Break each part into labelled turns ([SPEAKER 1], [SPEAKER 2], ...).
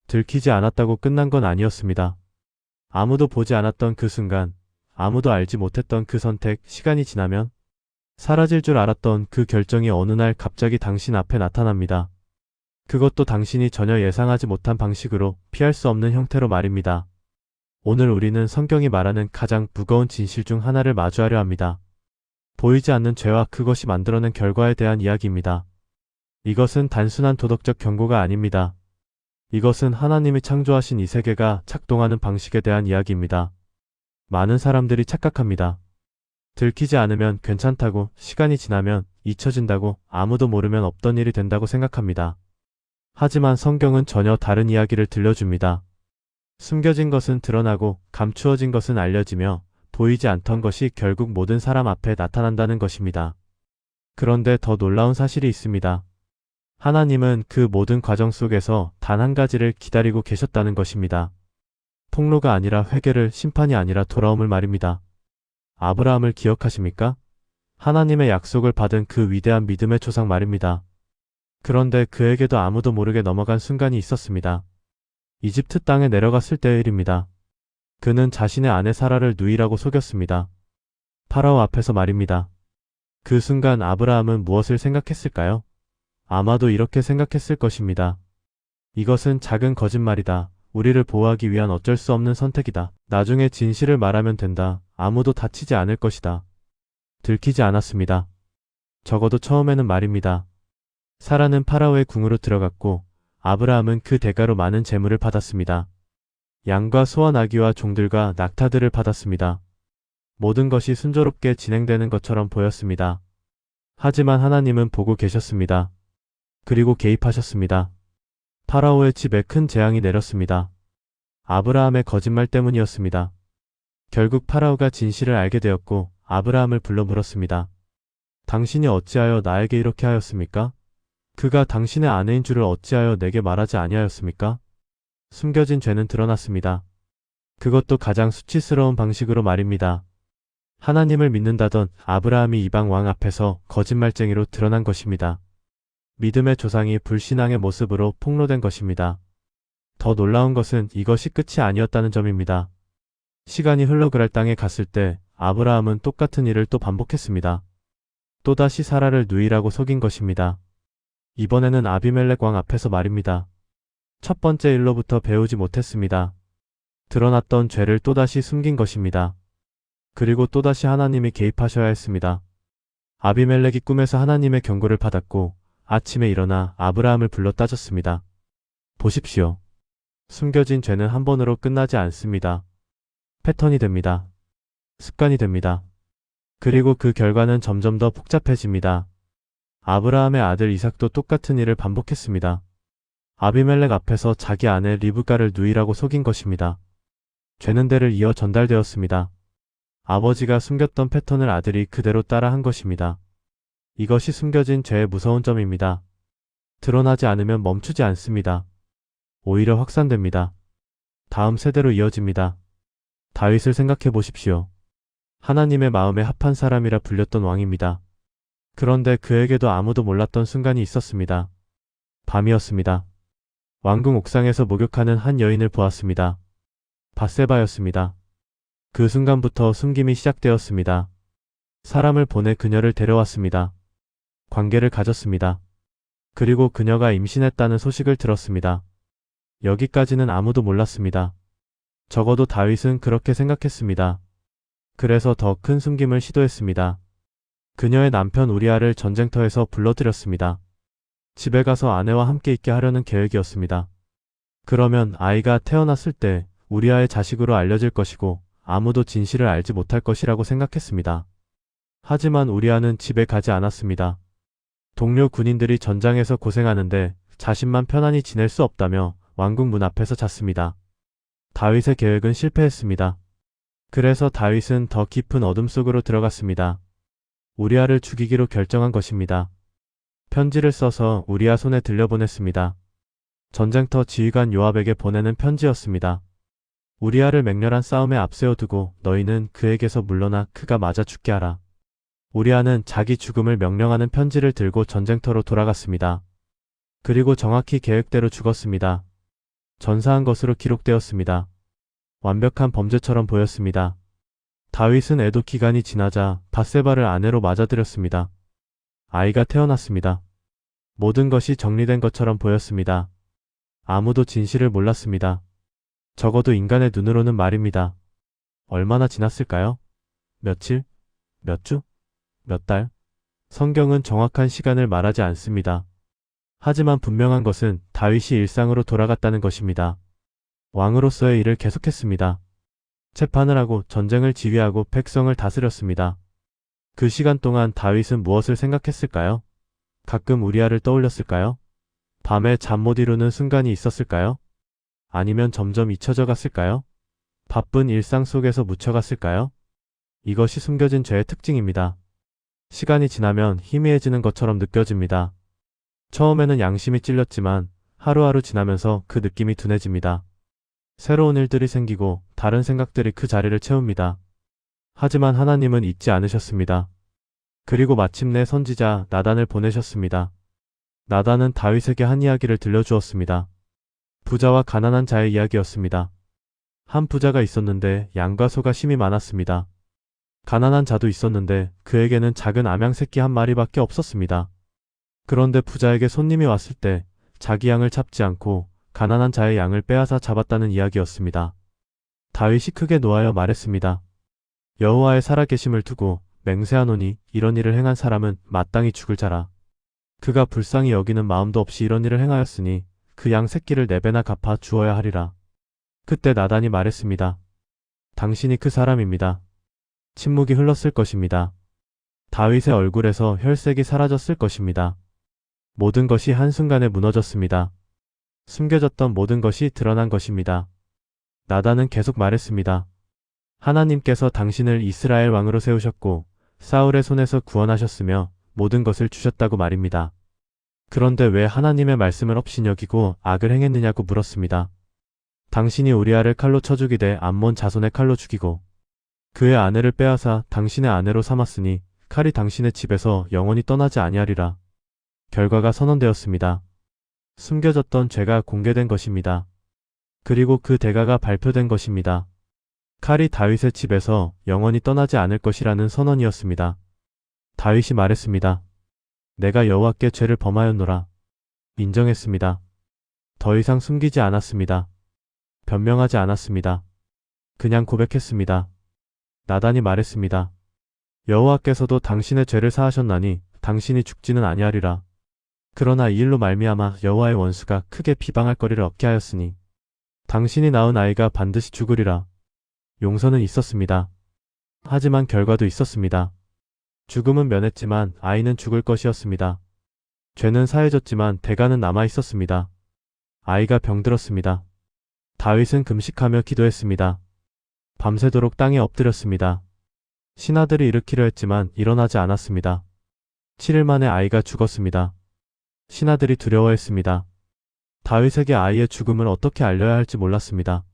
[SPEAKER 1] 들키지 않았다고 끝난 건 아니었습니다. 아무도 보지 않았던 그 순간, 아무도 알지 못했던 그 선택, 시간이 지나면 사라질 줄 알았던 그 결정이 어느 날 갑자기 당신 앞에 나타납니다. 그것도 당신이 전혀 예상하지 못한 방식으로, 피할 수 없는 형태로 말입니다. 오늘 우리는 성경이 말하는 가장 무거운 진실 중 하나를 마주하려 합니다. 보이지 않는 죄와 그것이 만들어낸 결과에 대한 이야기입니다. 이것은 단순한 도덕적 경고가 아닙니다. 이것은 하나님이 창조하신 이 세계가 작동하는 방식에 대한 이야기입니다. 많은 사람들이 착각합니다. 들키지 않으면 괜찮다고, 시간이 지나면 잊혀진다고, 아무도 모르면 없던 일이 된다고 생각합니다. 하지만 성경은 전혀 다른 이야기를 들려줍니다. 숨겨진 것은 드러나고 감추어진 것은 알려지며 보이지 않던 것이 결국 모든 사람 앞에 나타난다는 것입니다. 그런데 더 놀라운 사실이 있습니다. 하나님은 그 모든 과정 속에서 단 한 가지를 기다리고 계셨다는 것입니다. 폭로가 아니라 회개를, 심판이 아니라 돌아옴을 말입니다. 아브라함을 기억하십니까? 하나님의 약속을 받은 그 위대한 믿음의 조상 말입니다. 그런데 그에게도 아무도 모르게 넘어간 순간이 있었습니다. 이집트 땅에 내려갔을 때의 일입니다. 그는 자신의 아내 사라를 누이라고 속였습니다. 파라오 앞에서 말입니다. 그 순간 아브라함은 무엇을 생각했을까요? 아마도 이렇게 생각했을 것입니다. 이것은 작은 거짓말이다. 우리를 보호하기 위한 어쩔 수 없는 선택이다. 나중에 진실을 말하면 된다. 아무도 다치지 않을 것이다. 들키지 않았습니다. 적어도 처음에는 말입니다. 사라는 파라오의 궁으로 들어갔고 아브라함은 그 대가로 많은 재물을 받았습니다. 양과 소와 나귀와 종들과 낙타들을 받았습니다. 모든 것이 순조롭게 진행되는 것처럼 보였습니다. 하지만 하나님은 보고 계셨습니다. 그리고 개입하셨습니다. 파라오의 집에 큰 재앙이 내렸습니다. 아브라함의 거짓말 때문이었습니다. 결국 파라오가 진실을 알게 되었고 아브라함을 불러 물었습니다. 당신이 어찌하여 나에게 이렇게 하였습니까? 그가 당신의 아내인 줄을 어찌하여 내게 말하지 아니하였습니까? 숨겨진 죄는 드러났습니다. 그것도 가장 수치스러운 방식으로 말입니다. 하나님을 믿는다던 아브라함이 이방 왕 앞에서 거짓말쟁이로 드러난 것입니다. 믿음의 조상이 불신앙의 모습으로 폭로된 것입니다. 더 놀라운 것은 이것이 끝이 아니었다는 점입니다. 시간이 흘러 그랄 땅에 갔을 때 아브라함은 똑같은 일을 또 반복했습니다. 또다시 사라를 누이라고 속인 것입니다. 이번에는 아비멜렉 왕 앞에서 말입니다. 첫 번째 일로부터 배우지 못했습니다. 드러났던 죄를 또다시 숨긴 것입니다. 그리고 또다시 하나님이 개입하셔야 했습니다. 아비멜렉이 꿈에서 하나님의 경고를 받았고 아침에 일어나 아브라함을 불러 따졌습니다. 보십시오. 숨겨진 죄는 한 번으로 끝나지 않습니다. 패턴이 됩니다. 습관이 됩니다. 그리고 그 결과는 점점 더 복잡해집니다. 아브라함의 아들 이삭도 똑같은 일을 반복했습니다. 아비멜렉 앞에서 자기 아내 리브가를 누이라고 속인 것입니다. 죄는 대를 이어 전달되었습니다. 아버지가 숨겼던 패턴을 아들이 그대로 따라 한 것입니다. 이것이 숨겨진 죄의 무서운 점입니다. 드러나지 않으면 멈추지 않습니다. 오히려 확산됩니다. 다음 세대로 이어집니다. 다윗을 생각해 보십시오. 하나님의 마음에 합한 사람이라 불렸던 왕입니다. 그런데 그에게도 아무도 몰랐던 순간이 있었습니다. 밤이었습니다. 왕궁 옥상에서 목욕하는 한 여인을 보았습니다. 밧세바였습니다. 그 순간부터 숨김이 시작되었습니다. 사람을 보내 그녀를 데려왔습니다. 관계를 가졌습니다. 그리고 그녀가 임신했다는 소식을 들었습니다. 여기까지는 아무도 몰랐습니다. 적어도 다윗은 그렇게 생각했습니다. 그래서 더 큰 숨김을 시도했습니다. 그녀의 남편 우리아를 전쟁터에서 불러들였습니다. 집에 가서 아내와 함께 있게 하려는 계획이었습니다. 그러면 아이가 태어났을 때 우리아의 자식으로 알려질 것이고 아무도 진실을 알지 못할 것이라고 생각했습니다. 하지만 우리아는 집에 가지 않았습니다. 동료 군인들이 전장에서 고생하는데 자신만 편안히 지낼 수 없다며 왕궁 문 앞에서 잤습니다. 다윗의 계획은 실패했습니다. 그래서 다윗은 더 깊은 어둠 속으로 들어갔습니다. 우리아를 죽이기로 결정한 것입니다. 편지를 써서 우리아 손에 들려보냈습니다. 전쟁터 지휘관 요압에게 보내는 편지였습니다. 우리아를 맹렬한 싸움에 앞세워두고 너희는 그에게서 물러나 그가 맞아 죽게 하라. 우리아는 자기 죽음을 명령하는 편지를 들고 전쟁터로 돌아갔습니다. 그리고 정확히 계획대로 죽었습니다. 전사한 것으로 기록되었습니다. 완벽한 범죄처럼 보였습니다. 다윗은 애도 기간이 지나자 밧세바를 아내로 맞아들였습니다. 아이가 태어났습니다. 모든 것이 정리된 것처럼 보였습니다. 아무도 진실을 몰랐습니다. 적어도 인간의 눈으로는 말입니다. 얼마나 지났을까요? 며칠? 몇 주? 몇 달? 성경은 정확한 시간을 말하지 않습니다. 하지만 분명한 것은 다윗이 일상으로 돌아갔다는 것입니다. 왕으로서의 일을 계속했습니다. 재판을 하고 전쟁을 지휘하고 백성을 다스렸습니다. 그 시간 동안 다윗은 무엇을 생각했을까요? 가끔 우리아를 떠올렸을까요? 밤에 잠 못 이루는 순간이 있었을까요? 아니면 점점 잊혀져 갔을까요? 바쁜 일상 속에서 묻혀갔을까요? 이것이 숨겨진 죄의 특징입니다. 시간이 지나면 희미해지는 것처럼 느껴집니다. 처음에는 양심이 찔렸지만 하루하루 지나면서 그 느낌이 둔해집니다. 새로운 일들이 생기고 다른 생각들이 그 자리를 채웁니다. 하지만 하나님은 잊지 않으셨습니다. 그리고 마침내 선지자 나단을 보내셨습니다. 나단은 다윗에게 한 이야기를 들려주었습니다. 부자와 가난한 자의 이야기였습니다. 한 부자가 있었는데 양과 소가 심이 많았습니다. 가난한 자도 있었는데 그에게는 작은 암양 새끼 한 마리밖에 없었습니다. 그런데 부자에게 손님이 왔을 때 자기 양을 잡지 않고 가난한 자의 양을 빼앗아 잡았다는 이야기였습니다. 다윗이 크게 노하여 말했습니다. 여호와의 살아계심을 두고 맹세하노니 이런 일을 행한 사람은 마땅히 죽을 자라. 그가 불쌍히 여기는 마음도 없이 이런 일을 행하였으니 그 양 새끼를 4배나 갚아 주어야 하리라. 그때 나단이 말했습니다. 당신이 그 사람입니다. 침묵이 흘렀을 것입니다. 다윗의 얼굴에서 혈색이 사라졌을 것입니다. 모든 것이 한순간에 무너졌습니다. 숨겨졌던 모든 것이 드러난 것입니다. 나단은 계속 말했습니다. 하나님께서 당신을 이스라엘 왕으로 세우셨고 사울의 손에서 구원하셨으며 모든 것을 주셨다고 말입니다. 그런데 왜 하나님의 말씀을 업신여기고 악을 행했느냐고 물었습니다. 당신이 우리아를 칼로 쳐 죽이되 암몬 자손의 칼로 죽이고 그의 아내를 빼앗아 당신의 아내로 삼았으니 칼이 당신의 집에서 영원히 떠나지 아니하리라. 결과가 선언되었습니다. 숨겨졌던 죄가 공개된 것입니다. 그리고 그 대가가 발표된 것입니다. 칼이 다윗의 집에서 영원히 떠나지 않을 것이라는 선언이었습니다. 다윗이 말했습니다. 내가 여호와께 죄를 범하였노라. 인정했습니다. 더 이상 숨기지 않았습니다. 변명하지 않았습니다. 그냥 고백했습니다. 나단이 말했습니다. 여호와께서도 당신의 죄를 사하셨나니 당신이 죽지는 아니하리라. 그러나 이 일로 말미암아 여호와의 원수가 크게 비방할 거리를 얻게 하였으니 당신이 낳은 아이가 반드시 죽으리라. 용서는 있었습니다. 하지만 결과도 있었습니다. 죽음은 면했지만 아이는 죽을 것이었습니다. 죄는 사해졌지만 대가는 남아 있었습니다. 아이가 병들었습니다. 다윗은 금식하며 기도했습니다. 밤새도록 땅에 엎드렸습니다. 신하들이 일으키려 했지만 일어나지 않았습니다. 7일 만에 아이가 죽었습니다. 신하들이 두려워했습니다. 다윗에게 아이의 죽음을 어떻게 알려야 할지 몰랐습니다.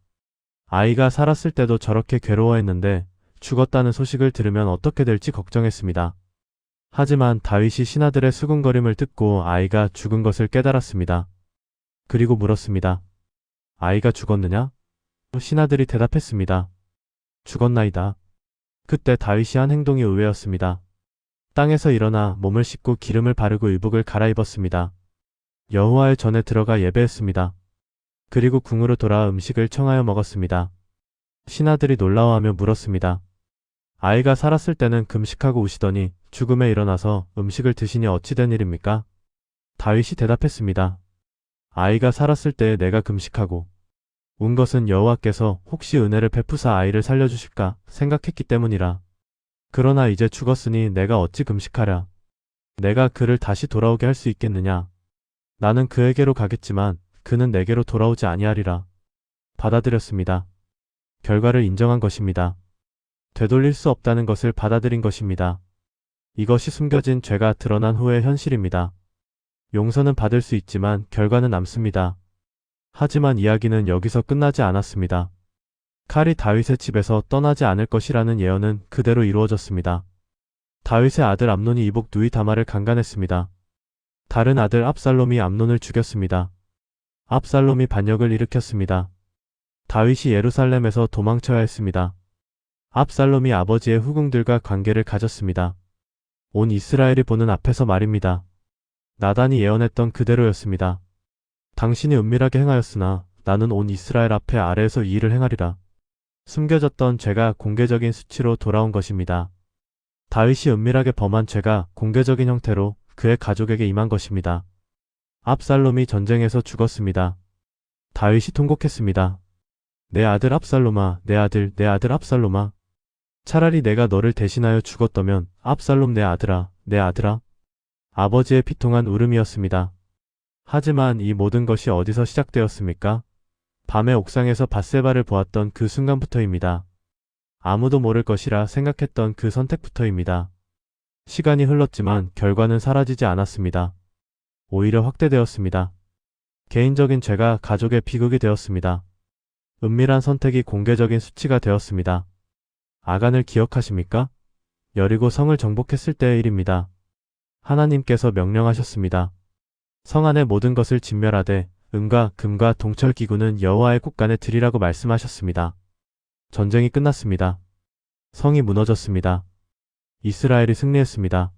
[SPEAKER 1] 아이가 살았을 때도 저렇게 괴로워했는데 죽었다는 소식을 들으면 어떻게 될지 걱정했습니다. 하지만 다윗이 신하들의 수군거림을 듣고 아이가 죽은 것을 깨달았습니다. 그리고 물었습니다. 아이가 죽었느냐? 신하들이 대답했습니다. 죽었나이다. 그때 다윗이 한 행동이 의외였습니다. 땅에서 일어나 몸을 씻고 기름을 바르고 의복을 갈아입었습니다. 여호와의 전에 들어가 예배했습니다. 그리고 궁으로 돌아와 음식을 청하여 먹었습니다. 신하들이 놀라워하며 물었습니다. 아이가 살았을 때는 금식하고 우시더니 죽음에 일어나서 음식을 드시니 어찌 된 일입니까? 다윗이 대답했습니다. 아이가 살았을 때에 내가 금식하고 운 것은 여호와께서 혹시 은혜를 베푸사 아이를 살려주실까 생각했기 때문이라. 그러나 이제 죽었으니 내가 어찌 금식하랴. 내가 그를 다시 돌아오게 할 수 있겠느냐. 나는 그에게로 가겠지만 그는 내게로 돌아오지 아니하리라. 받아들였습니다. 결과를 인정한 것입니다. 되돌릴 수 없다는 것을 받아들인 것입니다. 이것이 숨겨진 죄가 드러난 후의 현실입니다. 용서는 받을 수 있지만 결과는 남습니다. 하지만 이야기는 여기서 끝나지 않았습니다. 칼이 다윗의 집에서 떠나지 않을 것이라는 예언은 그대로 이루어졌습니다. 다윗의 아들 암논이 이복 누이 다말을 강간했습니다. 다른 아들 압살롬이 암논을 죽였습니다. 압살롬이 반역을 일으켰습니다. 다윗이 예루살렘에서 도망쳐야 했습니다. 압살롬이 아버지의 후궁들과 관계를 가졌습니다. 온 이스라엘이 보는 앞에서 말입니다. 나단이 예언했던 그대로였습니다. 당신이 은밀하게 행하였으나 나는 온 이스라엘 앞에 아래에서 이 일을 행하리라. 숨겨졌던 죄가 공개적인 수치로 돌아온 것입니다. 다윗이 은밀하게 범한 죄가 공개적인 형태로 그의 가족에게 임한 것입니다. 압살롬이 전쟁에서 죽었습니다. 다윗이 통곡했습니다. 내 아들 압살롬아, 내 아들, 내 아들 압살롬아. 차라리 내가 너를 대신하여 죽었다면 압살롬 내 아들아, 내 아들아. 아버지의 피통한 울음이었습니다. 하지만 이 모든 것이 어디서 시작되었습니까? 밤에 옥상에서 밧세바를 보았던 그 순간부터입니다. 아무도 모를 것이라 생각했던 그 선택부터입니다. 시간이 흘렀지만 결과는 사라지지 않았습니다. 오히려 확대되었습니다. 개인적인 죄가 가족의 비극이 되었습니다. 은밀한 선택이 공개적인 수치가 되었습니다. 아간을 기억하십니까? 여리고 성을 정복했을 때의 일입니다. 하나님께서 명령하셨습니다. 성 안의 모든 것을 진멸하되 은과 금과 동철 기구는 여호와의 곳간에 드리라고 말씀하셨습니다. 전쟁이 끝났습니다. 성이 무너졌습니다. 이스라엘이 승리했습니다.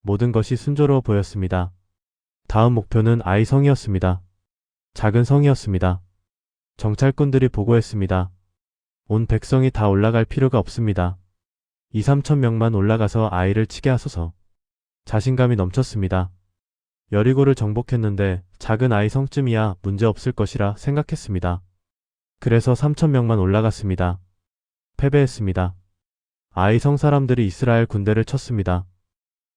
[SPEAKER 1] 모든 것이 순조로워 보였습니다. 다음 목표는 아이 성이었습니다. 작은 성이었습니다. 정찰꾼들이 보고했습니다. 온 백성이 다 올라갈 필요가 없습니다. 2~3천 명만 올라가서 아이를 치게 하소서. 자신감이 넘쳤습니다. 여리고를 정복했는데 작은 아이 성쯤이야 문제없을 것이라 생각했습니다. 그래서 3,000명만 올라갔습니다. 패배했습니다. 아이 성 사람들이 이스라엘 군대를 쳤습니다.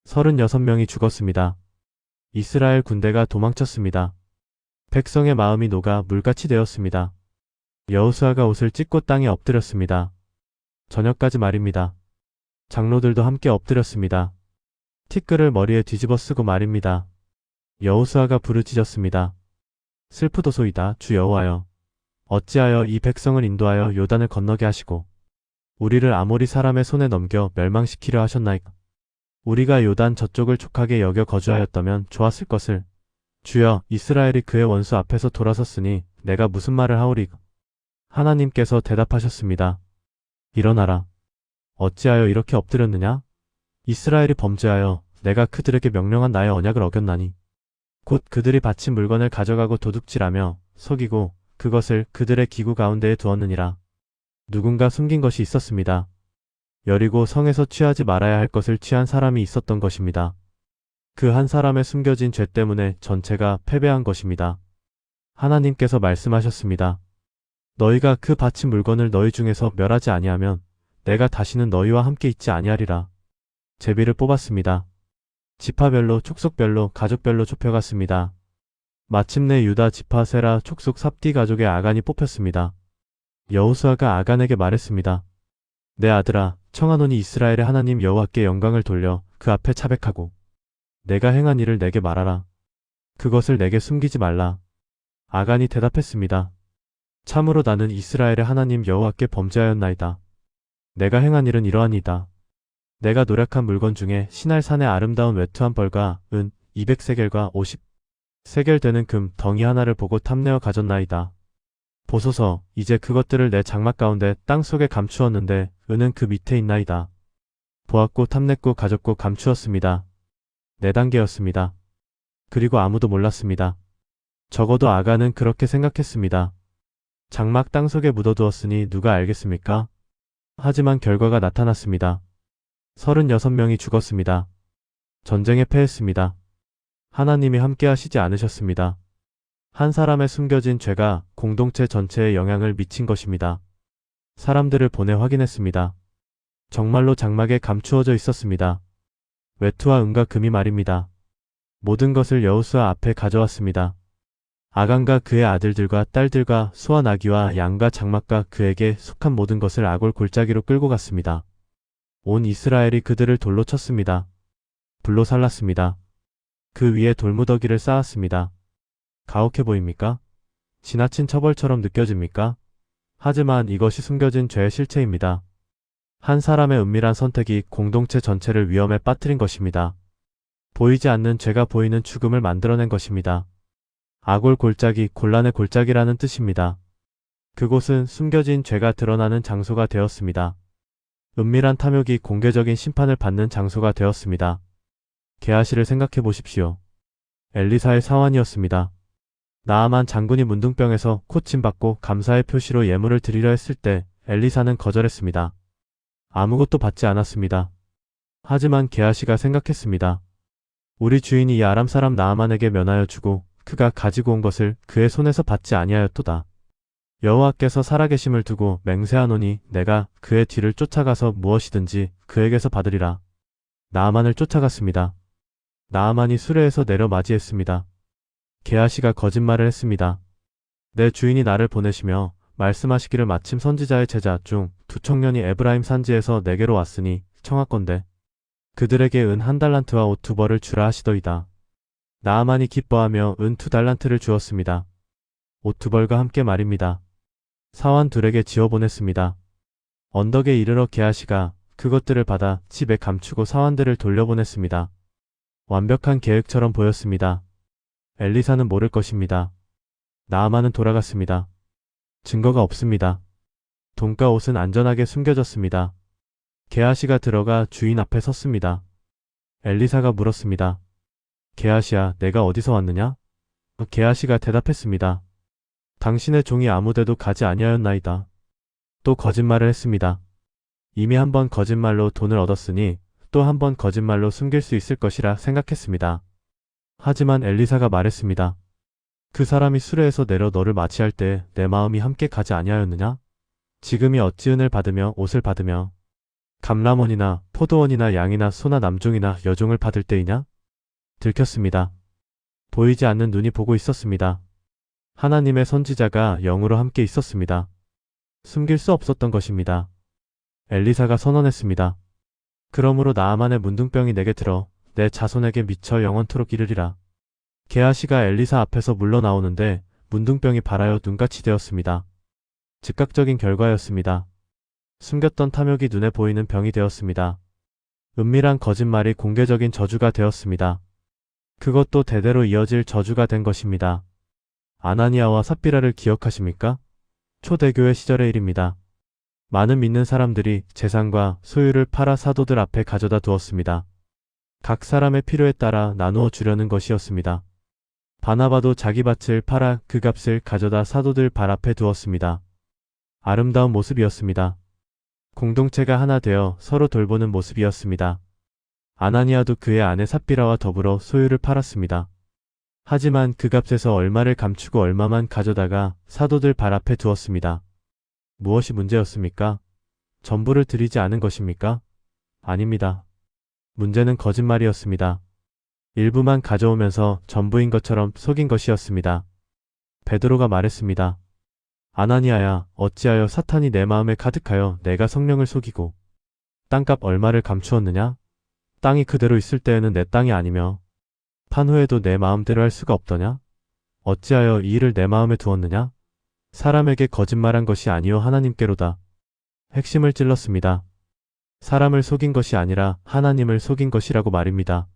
[SPEAKER 1] 36명이 죽었습니다. 이스라엘 군대가 도망쳤습니다. 백성의 마음이 녹아 물같이 되었습니다. 여호수아가 옷을 찢고 땅에 엎드렸습니다. 저녁까지 말입니다. 장로들도 함께 엎드렸습니다. 티끌을 머리에 뒤집어 쓰고 말입니다. 여호수아가 부르짖었습니다. 슬프도소이다 주 여호와여. 어찌하여 이 백성을 인도하여 요단을 건너게 하시고 우리를 아모리 사람의 손에 넘겨 멸망시키려 하셨나이까. 우리가 요단 저쪽을 족하게 여겨 거주하였다면 좋았을 것을. 주여, 이스라엘이 그의 원수 앞에서 돌아섰으니 내가 무슨 말을 하오리까. 하나님께서 대답하셨습니다. 일어나라. 어찌하여 이렇게 엎드렸느냐? 이스라엘이 범죄하여 내가 그들에게 명령한 나의 언약을 어겼나니 곧 그들이 바친 물건을 가져가고 도둑질하며 속이고 그것을 그들의 기구 가운데에 두었느니라. 누군가 숨긴 것이 있었습니다. 여리고 성에서 취하지 말아야 할 것을 취한 사람이 있었던 것입니다. 그 한 사람의 숨겨진 죄 때문에 전체가 패배한 것입니다. 하나님께서 말씀하셨습니다. 너희가 그 바친 물건을 너희 중에서 멸하지 아니하면 내가 다시는 너희와 함께 있지 아니하리라. 제비를 뽑았습니다. 지파별로, 촉속별로, 가족별로 좁혀갔습니다. 마침내 유다 지파 세라 촉속 삽디 가족의 아간이 뽑혔습니다. 여호수아가 아간에게 말했습니다. 내 아들아, 청하노니 이스라엘의 하나님 여호와께 영광을 돌려 그 앞에 차백하고 내가 행한 일을 내게 말하라. 그것을 내게 숨기지 말라. 아간이 대답했습니다. 참으로 나는 이스라엘의 하나님 여호와께 범죄하였나이다. 내가 행한 일은 이러하니이다. 내가 노력한 물건 중에 시날산의 아름다운 외투한 벌과 은 200세겔과 50세겔 되는 금 덩이 하나를 보고 탐내어 가졌나이다. 보소서, 이제 그것들을 내 장막 가운데 땅속에 감추었는데 은은 그 밑에 있나이다. 보았고 탐냈고 가졌고 감추었습니다. 4단계였습니다. 그리고 아무도 몰랐습니다. 적어도 아간은 그렇게 생각했습니다. 장막 땅속에 묻어두었으니 누가 알겠습니까? 하지만 결과가 나타났습니다. 36명이 죽었습니다. 전쟁에 패했습니다. 하나님이 함께 하시지 않으셨습니다. 한 사람의 숨겨진 죄가 공동체 전체에 영향을 미친 것입니다. 사람들을 보내 확인했습니다. 정말로 장막에 감추어져 있었습니다. 외투와 은과 금이 말입니다. 모든 것을 여호수아 앞에 가져왔습니다. 아간과 그의 아들들과 딸들과 소와 나귀와 양과 장막과 그에게 속한 모든 것을 아골 골짜기로 끌고 갔습니다. 온 이스라엘이 그들을 돌로 쳤습니다. 불로 살랐습니다. 그 위에 돌무더기를 쌓았습니다. 가혹해 보입니까? 지나친 처벌처럼 느껴집니까? 하지만 이것이 숨겨진 죄의 실체입니다. 한 사람의 은밀한 선택이 공동체 전체를 위험에 빠뜨린 것입니다. 보이지 않는 죄가 보이는 죽음을 만들어낸 것입니다. 아골 골짜기, 곤란의 골짜기라는 뜻입니다. 그곳은 숨겨진 죄가 드러나는 장소가 되었습니다. 은밀한 탐욕이 공개적인 심판을 받는 장소가 되었습니다. 게하시를 생각해 보십시오. 엘리사의 사환이었습니다. 나아만 장군이 문둥병에서 코침받고 감사의 표시로 예물을 드리려 했을 때 엘리사는 거절했습니다. 아무것도 받지 않았습니다. 하지만 게하시가 생각했습니다. 우리 주인이 이 아람 사람 나아만에게 면하여 주고 그가 가지고 온 것을 그의 손에서 받지 아니하였도다. 여호와께서 살아계심을 두고 맹세하노니 내가 그의 뒤를 쫓아가서 무엇이든지 그에게서 받으리라. 나아만을 쫓아갔습니다. 나아만이 수레에서 내려 맞이했습니다. 게하시가 거짓말을 했습니다. 내 주인이 나를 보내시며 말씀하시기를 마침 선지자의 제자 중 두 청년이 에브라임 산지에서 내게로 왔으니 청하건대 그들에게 은 1달란트와 옷 2벌을 주라 하시더이다. 나아만이 기뻐하며 은 2달란트를 주었습니다. 옷 2벌과 함께 말입니다. 사환 둘에게 지어보냈습니다. 언덕에 이르러 게하시가 그것들을 받아 집에 감추고 사환들을 돌려보냈습니다. 완벽한 계획처럼 보였습니다. 엘리사는 모를 것입니다. 나아만은 돌아갔습니다. 증거가 없습니다. 돈과 옷은 안전하게 숨겨졌습니다. 게하시가 들어가 주인 앞에 섰습니다. 엘리사가 물었습니다. 게하시야, 내가 어디서 왔느냐? 게하시가 대답했습니다. 당신의 종이 아무데도 가지 아니하였나이다. 또 거짓말을 했습니다. 이미 한 번 거짓말로 돈을 얻었으니 또 한 번 거짓말로 숨길 수 있을 것이라 생각했습니다. 하지만 엘리사가 말했습니다. 그 사람이 수레에서 내려 너를 맞이할 때 내 마음이 함께 가지 아니하였느냐? 지금이 어찌 은을 받으며 옷을 받으며 감람원이나 포도원이나 양이나 소나 남종이나 여종을 받을 때이냐? 들켰습니다. 보이지 않는 눈이 보고 있었습니다. 하나님의 선지자가 영으로 함께 있었습니다. 숨길 수 없었던 것입니다. 엘리사가 선언했습니다. 그러므로 나아만의 문둥병이 내게 들어 내 자손에게 미쳐 영원토록 이르리라. 게하시가 엘리사 앞에서 물러나오는데 문둥병이 발하여 눈같이 되었습니다. 즉각적인 결과였습니다. 숨겼던 탐욕이 눈에 보이는 병이 되었습니다. 은밀한 거짓말이 공개적인 저주가 되었습니다. 그것도 대대로 이어질 저주가 된 것입니다. 아나니아와 삽비라를 기억하십니까? 초대교회 시절의 일입니다. 많은 믿는 사람들이 재산과 소유를 팔아 사도들 앞에 가져다 두었습니다. 각 사람의 필요에 따라 나누어 주려는 것이었습니다. 바나바도 자기 밭을 팔아 그 값을 가져다 사도들 발 앞에 두었습니다. 아름다운 모습이었습니다. 공동체가 하나 되어 서로 돌보는 모습이었습니다. 아나니아도 그의 아내 삽비라와 더불어 소유를 팔았습니다. 하지만 그 값에서 얼마를 감추고 얼마만 가져다가 사도들 발 앞에 두었습니다. 무엇이 문제였습니까? 전부를 드리지 않은 것입니까? 아닙니다. 문제는 거짓말이었습니다. 일부만 가져오면서 전부인 것처럼 속인 것이었습니다. 베드로가 말했습니다. 아나니아야, 어찌하여 사탄이 내 마음에 가득하여 내가 성령을 속이고 땅값 얼마를 감추었느냐? 땅이 그대로 있을 때에는 내 땅이 아니며 판 후에도 내 마음대로 할 수가 없더냐? 어찌하여 이 일을 내 마음에 두었느냐? 사람에게 거짓말한 것이 아니요 하나님께로다. 핵심을 찔렀습니다. 사람을 속인 것이 아니라 하나님을 속인 것이라고 말입니다.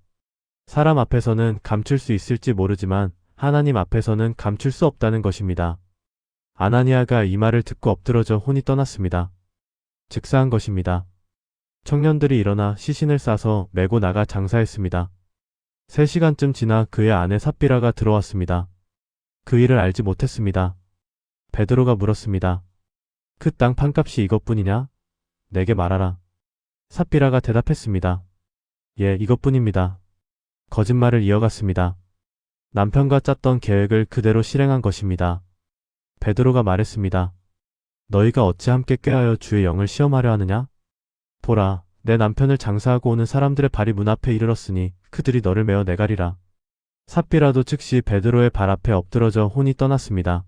[SPEAKER 1] 사람 앞에서는 감출 수 있을지 모르지만 하나님 앞에서는 감출 수 없다는 것입니다. 아나니아가 이 말을 듣고 엎드러져 혼이 떠났습니다. 즉사한 것입니다. 청년들이 일어나 시신을 싸서 메고 나가 장사했습니다. 3시간쯤 지나 그의 아내 삽비라가 들어왔습니다. 그 일을 알지 못했습니다. 베드로가 물었습니다. 그 땅 판값이 이것뿐이냐? 내게 말하라. 삽비라가 대답했습니다. 예, 이것뿐입니다. 거짓말을 이어갔습니다. 남편과 짰던 계획을 그대로 실행한 것입니다. 베드로가 말했습니다. 너희가 어찌 함께 꾀하여 주의 영을 시험하려 하느냐? 보라, 내 남편을 장사하고 오는 사람들의 발이 문 앞에 이르렀으니 그들이 너를 메어 내가리라. 삽비라도 즉시 베드로의 발 앞에 엎드러져 혼이 떠났습니다.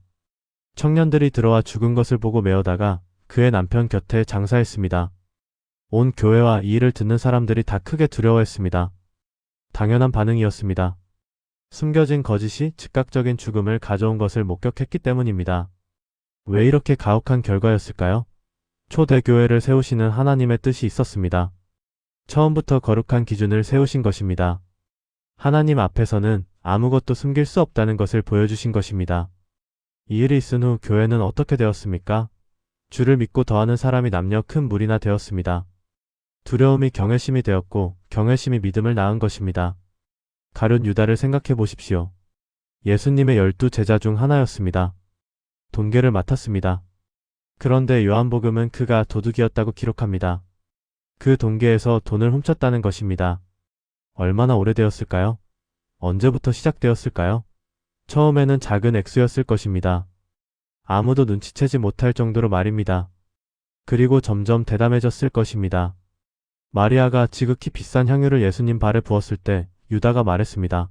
[SPEAKER 1] 청년들이 들어와 죽은 것을 보고 메어다가 그의 남편 곁에 장사했습니다. 온 교회와 이 일을 듣는 사람들이 다 크게 두려워했습니다. 당연한 반응이었습니다. 숨겨진 거짓이 즉각적인 죽음을 가져온 것을 목격했기 때문입니다. 왜 이렇게 가혹한 결과였을까요? 초대교회를 세우시는 하나님의 뜻이 있었습니다. 처음부터 거룩한 기준을 세우신 것입니다. 하나님 앞에서는 아무것도 숨길 수 없다는 것을 보여주신 것입니다. 이 일이 있은 후 교회는 어떻게 되었습니까? 주를 믿고 더하는 사람이 남녀 큰 무리나 되었습니다. 두려움이 경외심이 되었고 경외심이 믿음을 낳은 것입니다. 가룟 유다를 생각해 보십시오. 예수님의 12제자 중 하나였습니다. 돈계를 맡았습니다. 그런데 요한복음은 그가 도둑이었다고 기록합니다. 그 돈계에서 돈을 훔쳤다는 것입니다. 얼마나 오래되었을까요? 언제부터 시작되었을까요? 처음에는 작은 액수였을 것입니다. 아무도 눈치채지 못할 정도로 말입니다. 그리고 점점 대담해졌을 것입니다. 마리아가 지극히 비싼 향유를 예수님 발에 부었을 때 유다가 말했습니다.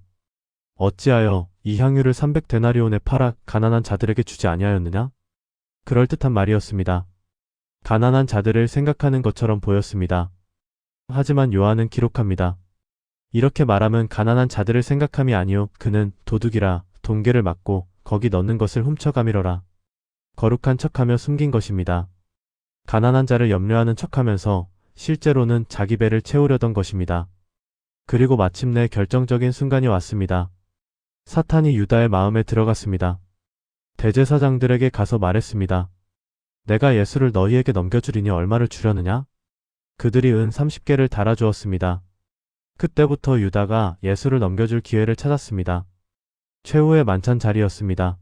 [SPEAKER 1] 어찌하여 이 향유를 300데나리온에 팔아 가난한 자들에게 주지 아니하였느냐? 그럴듯한 말이었습니다. 가난한 자들을 생각하는 것처럼 보였습니다. 하지만 요한은 기록합니다. 이렇게 말하면 가난한 자들을 생각함이 아니요 그는 도둑이라 돈계를 맞고 거기 넣는 것을 훔쳐가미러라. 거룩한 척하며 숨긴 것입니다. 가난한 자를 염려하는 척하면서 실제로는 자기 배를 채우려던 것입니다. 그리고 마침내 결정적인 순간이 왔습니다. 사탄이 유다의 마음에 들어갔습니다. 대제사장들에게 가서 말했습니다. 내가 예수를 너희에게 넘겨주리니 얼마를 주려느냐? 그들이 은 30개를 달아주었습니다. 그때부터 유다가 예수를 넘겨줄 기회를 찾았습니다. 최후의 만찬 자리였습니다.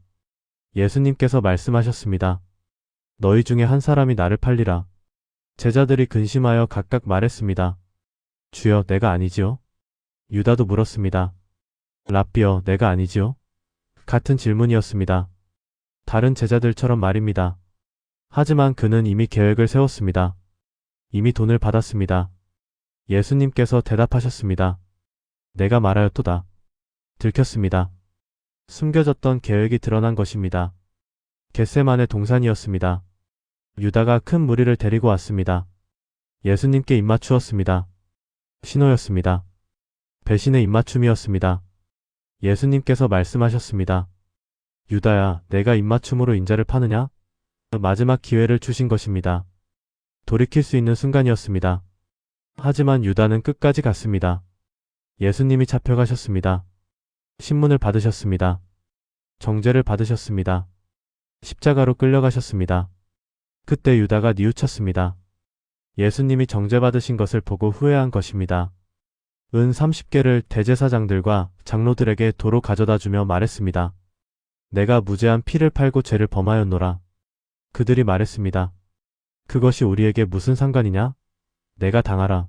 [SPEAKER 1] 예수님께서 말씀하셨습니다. 너희 중에 한 사람이 나를 팔리라. 제자들이 근심하여 각각 말했습니다. 주여, 내가 아니지요? 유다도 물었습니다. 랍비여, 내가 아니지요? 같은 질문이었습니다. 다른 제자들처럼 말입니다. 하지만 그는 이미 계획을 세웠습니다. 이미 돈을 받았습니다. 예수님께서 대답하셨습니다. 내가 말하였도다. 들켰습니다. 숨겨졌던 계획이 드러난 것입니다. 겟세만의 동산이었습니다. 유다가 큰 무리를 데리고 왔습니다. 예수님께 입맞추었습니다. 신호였습니다. 배신의 입맞춤이었습니다. 예수님께서 말씀하셨습니다. 유다야, 내가 입맞춤으로 인자를 파느냐? 마지막 기회를 주신 것입니다. 돌이킬 수 있는 순간이었습니다. 하지만 유다는 끝까지 갔습니다. 예수님이 잡혀가셨습니다. 신문을 받으셨습니다. 정죄를 받으셨습니다. 십자가로 끌려가셨습니다. 그때 유다가 뉘우쳤습니다. 예수님이 정죄받으신 것을 보고 후회한 것입니다. 은 30개를 대제사장들과 장로들에게 도로 가져다 주며 말했습니다. 내가 무죄한 피를 팔고 죄를 범하였노라. 그들이 말했습니다. 그것이 우리에게 무슨 상관이냐? 내가 당하라.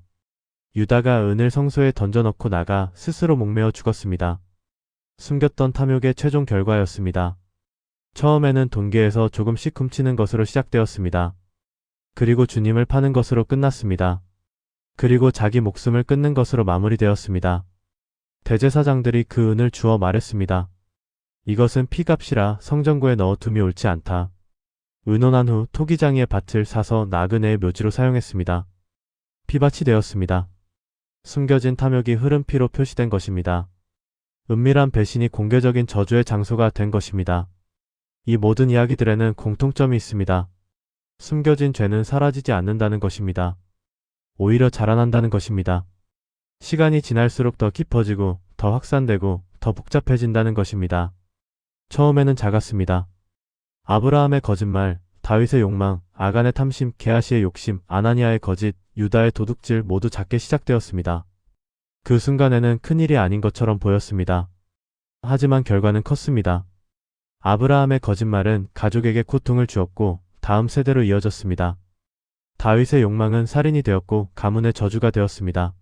[SPEAKER 1] 유다가 은을 성소에 던져넣고 나가 스스로 목매어 죽었습니다. 숨겼던 탐욕의 최종 결과였습니다. 처음에는 돈계에서 조금씩 훔치는 것으로 시작되었습니다. 그리고 주님을 파는 것으로 끝났습니다. 그리고 자기 목숨을 끊는 것으로 마무리되었습니다. 대제사장들이 그 은을 주어 말했습니다. 이것은 피값이라 성전구에 넣어 둠이 옳지 않다. 의논한 후 토기장이의 밭을 사서 나그네의 묘지로 사용했습니다. 피밭이 되었습니다. 숨겨진 탐욕이 흐른 피로 표시된 것입니다. 은밀한 배신이 공개적인 저주의 장소가 된 것입니다. 이 모든 이야기들에는 공통점이 있습니다. 숨겨진 죄는 사라지지 않는다는 것입니다. 오히려 자라난다는 것입니다. 시간이 지날수록 더 깊어지고 더 확산되고 더 복잡해진다는 것입니다. 처음에는 작았습니다. 아브라함의 거짓말, 다윗의 욕망, 아간의 탐심, 게하시의 욕심, 아나니아의 거짓, 유다의 도둑질 모두 작게 시작되었습니다. 그 순간에는 큰일이 아닌 것처럼 보였습니다. 하지만 결과는 컸습니다. 아브라함의 거짓말은 가족에게 고통을 주었고 다음 세대로 이어졌습니다. 다윗의 욕망은 살인이 되었고 가문의 저주가 되었습니다.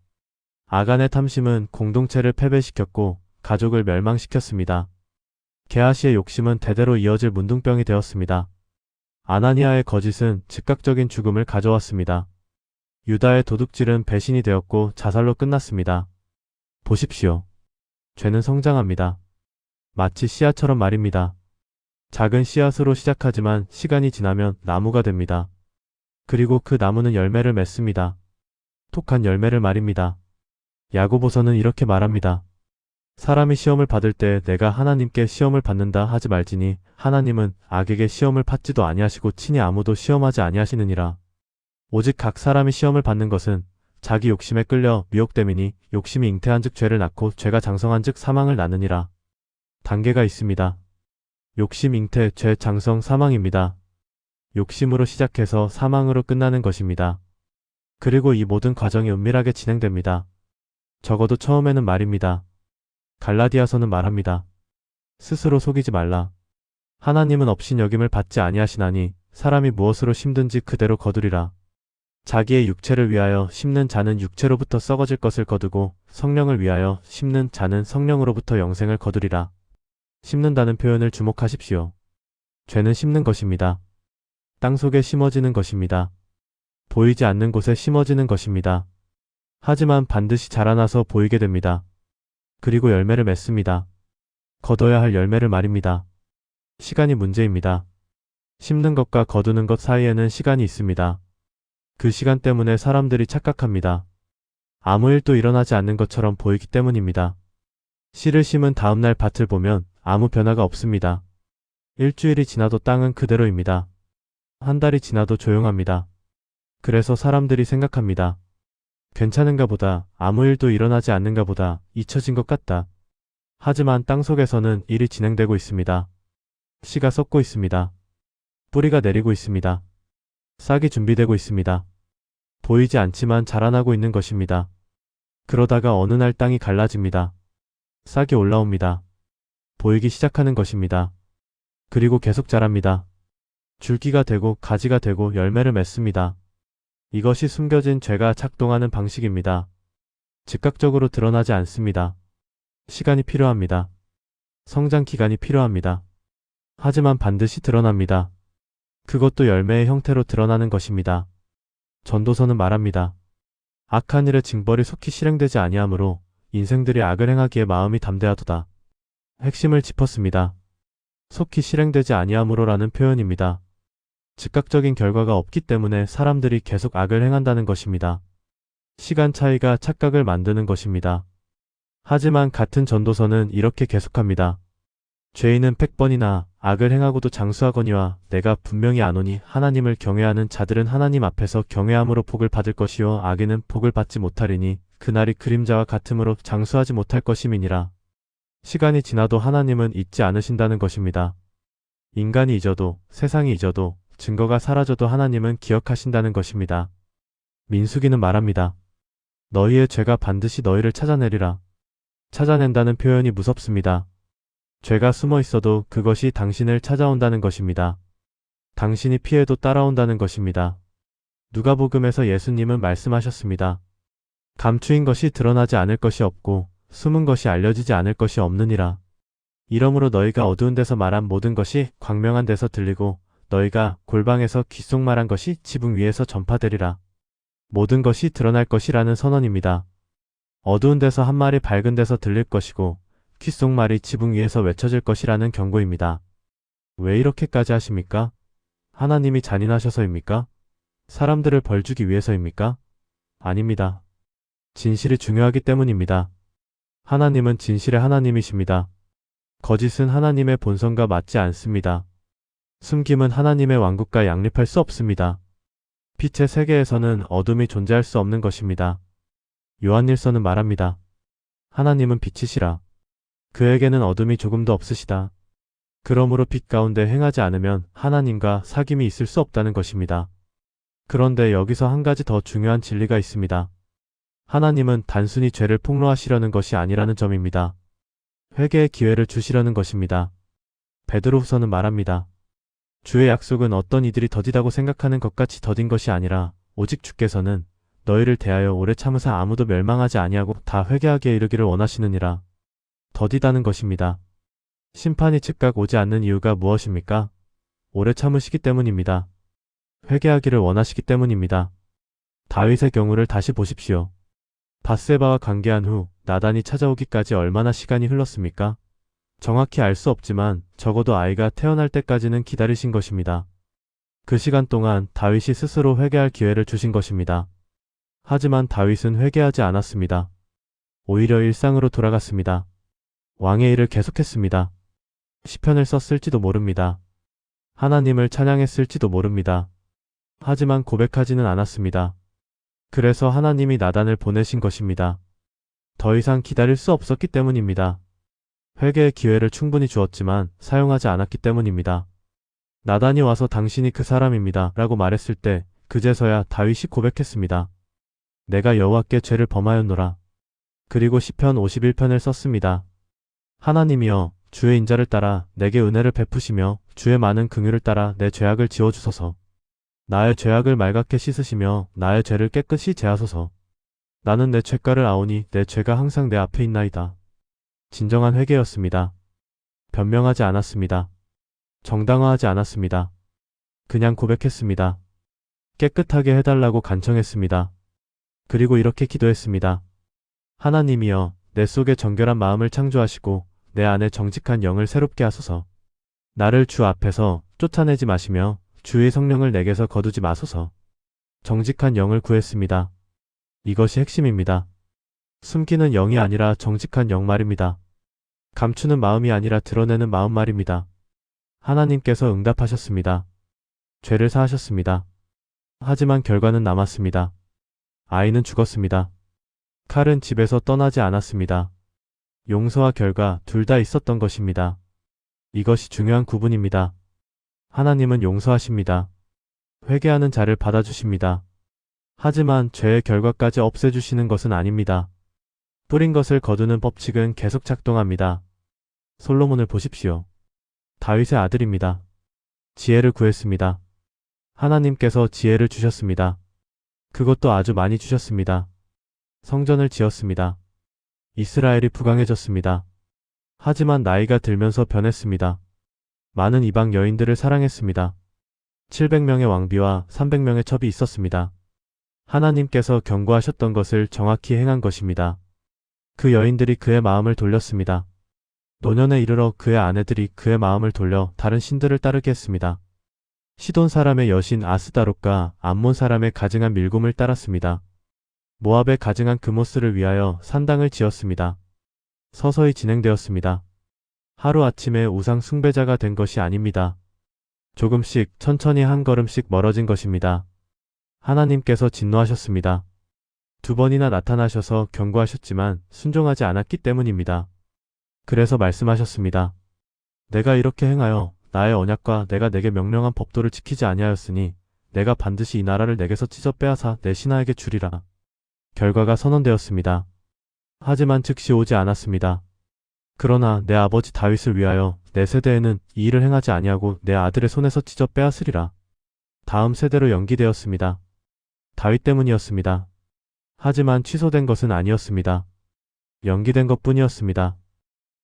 [SPEAKER 1] 아간의 탐심은 공동체를 패배시켰고 가족을 멸망시켰습니다. 게하시의 욕심은 대대로 이어질 문둥병이 되었습니다. 아나니아의 거짓은 즉각적인 죽음을 가져왔습니다. 유다의 도둑질은 배신이 되었고 자살로 끝났습니다. 보십시오. 죄는 성장합니다. 마치 씨앗처럼 말입니다. 작은 씨앗으로 시작하지만 시간이 지나면 나무가 됩니다. 그리고 그 나무는 열매를 맺습니다. 톡한 열매를 말입니다. 야고보서는 이렇게 말합니다. 사람이 시험을 받을 때 내가 하나님께 시험을 받는다 하지 말지니 하나님은 악에게 시험을 받지도 아니하시고 친히 아무도 시험하지 아니하시느니라. 오직 각 사람이 시험을 받는 것은 자기 욕심에 끌려 미혹됨이니 욕심이 잉태한즉 죄를 낳고 죄가 장성한즉 사망을 낳느니라. 단계가 있습니다. 욕심, 잉태, 죄, 장성, 사망입니다. 욕심으로 시작해서 사망으로 끝나는 것입니다. 그리고 이 모든 과정이 은밀하게 진행됩니다. 적어도 처음에는 말입니다. 갈라디아서는 말합니다. 스스로 속이지 말라. 하나님은 업신여김을 받지 아니하시나니 사람이 무엇으로 심든지 그대로 거두리라. 자기의 육체를 위하여 심는 자는 육체로부터 썩어질 것을 거두고 성령을 위하여 심는 자는 성령으로부터 영생을 거두리라. 심는다는 표현을 주목하십시오. 죄는 심는 것입니다. 땅 속에 심어지는 것입니다. 보이지 않는 곳에 심어지는 것입니다. 하지만 반드시 자라나서 보이게 됩니다. 그리고 열매를 맺습니다. 거둬야 할 열매를 말입니다. 시간이 문제입니다. 심는 것과 거두는 것 사이에는 시간이 있습니다. 그 시간 때문에 사람들이 착각합니다. 아무 일도 일어나지 않는 것처럼 보이기 때문입니다. 씨를 심은 다음날 밭을 보면 아무 변화가 없습니다. 일주일이 지나도 땅은 그대로입니다. 한 달이 지나도 조용합니다. 그래서 사람들이 생각합니다. 괜찮은가 보다, 아무 일도 일어나지 않는가 보다, 잊혀진 것 같다. 하지만 땅속에서는 일이 진행되고 있습니다. 씨가 썩고 있습니다. 뿌리가 내리고 있습니다. 싹이 준비되고 있습니다. 보이지 않지만 자라나고 있는 것입니다. 그러다가 어느 날 땅이 갈라집니다. 싹이 올라옵니다. 보이기 시작하는 것입니다. 그리고 계속 자랍니다. 줄기가 되고 가지가 되고 열매를 맺습니다. 이것이 숨겨진 죄가 작동하는 방식입니다. 즉각적으로 드러나지 않습니다. 시간이 필요합니다. 성장 기간이 필요합니다. 하지만 반드시 드러납니다. 그것도 열매의 형태로 드러나는 것입니다. 전도서는 말합니다. 악한 일의 징벌이 속히 실행되지 아니하므로 인생들이 악을 행하기에 마음이 담대하도다. 핵심을 짚었습니다. 속히 실행되지 아니하므로라는 표현입니다. 즉각적인 결과가 없기 때문에 사람들이 계속 악을 행한다는 것입니다. 시간 차이가 착각을 만드는 것입니다. 하지만 같은 전도서는 이렇게 계속합니다. 죄인은 100번이나 악을 행하고도 장수하거니와 내가 분명히 아노니 하나님을 경외하는 자들은 하나님 앞에서 경외함으로 복을 받을 것이요 악인은 복을 받지 못하리니 그날이 그림자와 같으므로 장수하지 못할 것임이니라. 시간이 지나도 하나님은 잊지 않으신다는 것입니다. 인간이 잊어도 세상이 잊어도 증거가 사라져도 하나님은 기억하신다는 것입니다. 민수기는 말합니다. 너희의 죄가 반드시 너희를 찾아내리라. 찾아낸다는 표현이 무섭습니다. 죄가 숨어 있어도 그것이 당신을 찾아온다는 것입니다. 당신이 피해도 따라온다는 것입니다. 누가복음에서 예수님은 말씀하셨습니다. 감추인 것이 드러나지 않을 것이 없고 숨은 것이 알려지지 않을 것이 없느니라. 이러므로 너희가 어두운 데서 말한 모든 것이 광명한 데서 들리고 너희가 골방에서 귓속말한 것이 지붕 위에서 전파되리라. 모든 것이 드러날 것이라는 선언입니다. 어두운 데서 한 말이 밝은 데서 들릴 것이고 귓속말이 지붕 위에서 외쳐질 것이라는 경고입니다. 왜 이렇게까지 하십니까? 하나님이 잔인하셔서입니까? 사람들을 벌주기 위해서입니까? 아닙니다. 진실이 중요하기 때문입니다. 하나님은 진실의 하나님이십니다. 거짓은 하나님의 본성과 맞지 않습니다. 숨김은 하나님의 왕국과 양립할 수 없습니다. 빛의 세계에서는 어둠이 존재할 수 없는 것입니다. 요한일서는 말합니다. 하나님은 빛이시라. 그에게는 어둠이 조금도 없으시다. 그러므로 빛 가운데 행하지 않으면 하나님과 사귐이 있을 수 없다는 것입니다. 그런데 여기서 한 가지 더 중요한 진리가 있습니다. 하나님은 단순히 죄를 폭로하시려는 것이 아니라는 점입니다. 회개의 기회를 주시려는 것입니다. 베드로후서는 말합니다. 주의 약속은 어떤 이들이 더디다고 생각하는 것 같이 더딘 것이 아니라 오직 주께서는 너희를 대하여 오래 참으사 아무도 멸망하지 아니하고 다 회개하기에 이르기를 원하시느니라. 더디다는 것입니다. 심판이 즉각 오지 않는 이유가 무엇입니까? 오래 참으시기 때문입니다. 회개하기를 원하시기 때문입니다. 다윗의 경우를 다시 보십시오. 밧세바와 관계한 후 나단이 찾아오기까지 얼마나 시간이 흘렀습니까? 정확히 알 수 없지만 적어도 아이가 태어날 때까지는 기다리신 것입니다. 그 시간 동안 다윗이 스스로 회개할 기회를 주신 것입니다. 하지만 다윗은 회개하지 않았습니다. 오히려 일상으로 돌아갔습니다. 왕의 일을 계속했습니다. 시편을 썼을지도 모릅니다. 하나님을 찬양했을지도 모릅니다. 하지만 고백하지는 않았습니다. 그래서 하나님이 나단을 보내신 것입니다. 더 이상 기다릴 수 없었기 때문입니다. 회개의 기회를 충분히 주었지만 사용하지 않았기 때문입니다. 나단이 와서 당신이 그 사람입니다 라고 말했을 때 그제서야 다윗이 고백했습니다. 내가 여호와께 죄를 범하였노라. 그리고 시편 51편을 썼습니다. 하나님이여 주의 인자를 따라 내게 은혜를 베푸시며 주의 많은 긍휼을 따라 내 죄악을 지워주소서. 나의 죄악을 말갛게 씻으시며 나의 죄를 깨끗이 제하소서. 나는 내 죄가를 아오니 내 죄가 항상 내 앞에 있나이다. 진정한 회개였습니다. 변명하지 않았습니다. 정당화하지 않았습니다. 그냥 고백했습니다. 깨끗하게 해달라고 간청했습니다. 그리고 이렇게 기도했습니다. 하나님이여 내 속에 정결한 마음을 창조하시고 내 안에 정직한 영을 새롭게 하소서. 나를 주 앞에서 쫓아내지 마시며 주의 성령을 내게서 거두지 마소서. 정직한 영을 구했습니다. 이것이 핵심입니다. 숨기는 영이 아니라 정직한 영 말입니다. 감추는 마음이 아니라 드러내는 마음 말입니다. 하나님께서 응답하셨습니다. 죄를 사하셨습니다. 하지만 결과는 남았습니다. 아이는 죽었습니다. 칼은 집에서 떠나지 않았습니다. 용서와 결과 둘 다 있었던 것입니다. 이것이 중요한 구분입니다. 하나님은 용서하십니다. 회개하는 자를 받아주십니다. 하지만 죄의 결과까지 없애주시는 것은 아닙니다. 뿌린 것을 거두는 법칙은 계속 작동합니다. 솔로몬을 보십시오. 다윗의 아들입니다. 지혜를 구했습니다. 하나님께서 지혜를 주셨습니다. 그것도 아주 많이 주셨습니다. 성전을 지었습니다. 이스라엘이 부강해졌습니다. 하지만 나이가 들면서 변했습니다. 많은 이방 여인들을 사랑했습니다. 700명의 왕비와 300명의 첩이 있었습니다. 하나님께서 경고하셨던 것을 정확히 행한 것입니다. 그 여인들이 그의 마음을 돌렸습니다. 노년에 이르러 그의 아내들이 그의 마음을 돌려 다른 신들을 따르게 했습니다. 시돈 사람의 여신 아스다롯과 암몬 사람의 가증한 밀곰을 따랐습니다. 모압의 가증한 그모스를 위하여 산당을 지었습니다. 서서히 진행되었습니다. 하루아침에 우상 숭배자가 된 것이 아닙니다. 조금씩 천천히 한 걸음씩 멀어진 것입니다. 하나님께서 진노하셨습니다. 2번이나 나타나셔서 경고하셨지만 순종하지 않았기 때문입니다. 그래서 말씀하셨습니다. 내가 이렇게 행하여 나의 언약과 내가 내게 명령한 법도를 지키지 아니하였으니 내가 반드시 이 나라를 내게서 찢어 빼앗아 내 신하에게 주리라. 결과가 선언되었습니다. 하지만 즉시 오지 않았습니다. 그러나 내 아버지 다윗을 위하여 내 세대에는 이 일을 행하지 아니하고 내 아들의 손에서 찢어 빼앗으리라. 다음 세대로 연기되었습니다. 다윗 때문이었습니다. 하지만 취소된 것은 아니었습니다. 연기된 것뿐이었습니다.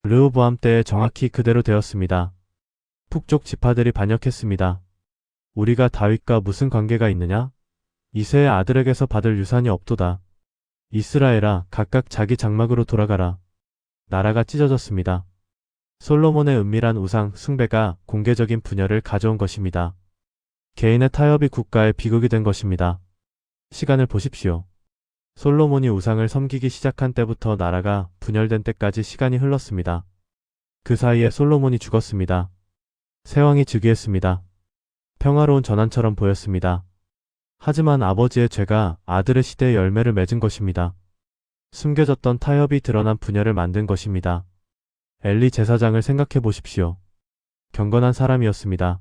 [SPEAKER 1] 르호보암 때에 정확히 그대로 되었습니다. 북쪽 지파들이 반역했습니다. 우리가 다윗과 무슨 관계가 있느냐? 이새의 아들에게서 받을 유산이 없도다. 이스라엘아 각각 자기 장막으로 돌아가라. 나라가 찢어졌습니다. 솔로몬의 은밀한 우상 숭배가 공개적인 분열을 가져온 것입니다. 개인의 타협이 국가의 비극이 된 것입니다. 시간을 보십시오. 솔로몬이 우상을 섬기기 시작한 때부터 나라가 분열된 때까지 시간이 흘렀습니다. 그 사이에 솔로몬이 죽었습니다. 새 왕이 즉위했습니다. 평화로운 전환처럼 보였습니다. 하지만 아버지의 죄가 아들의 시대의 열매를 맺은 것입니다. 숨겨졌던 타협이 드러난 분열을 만든 것입니다. 엘리 제사장을 생각해 보십시오. 경건한 사람이었습니다.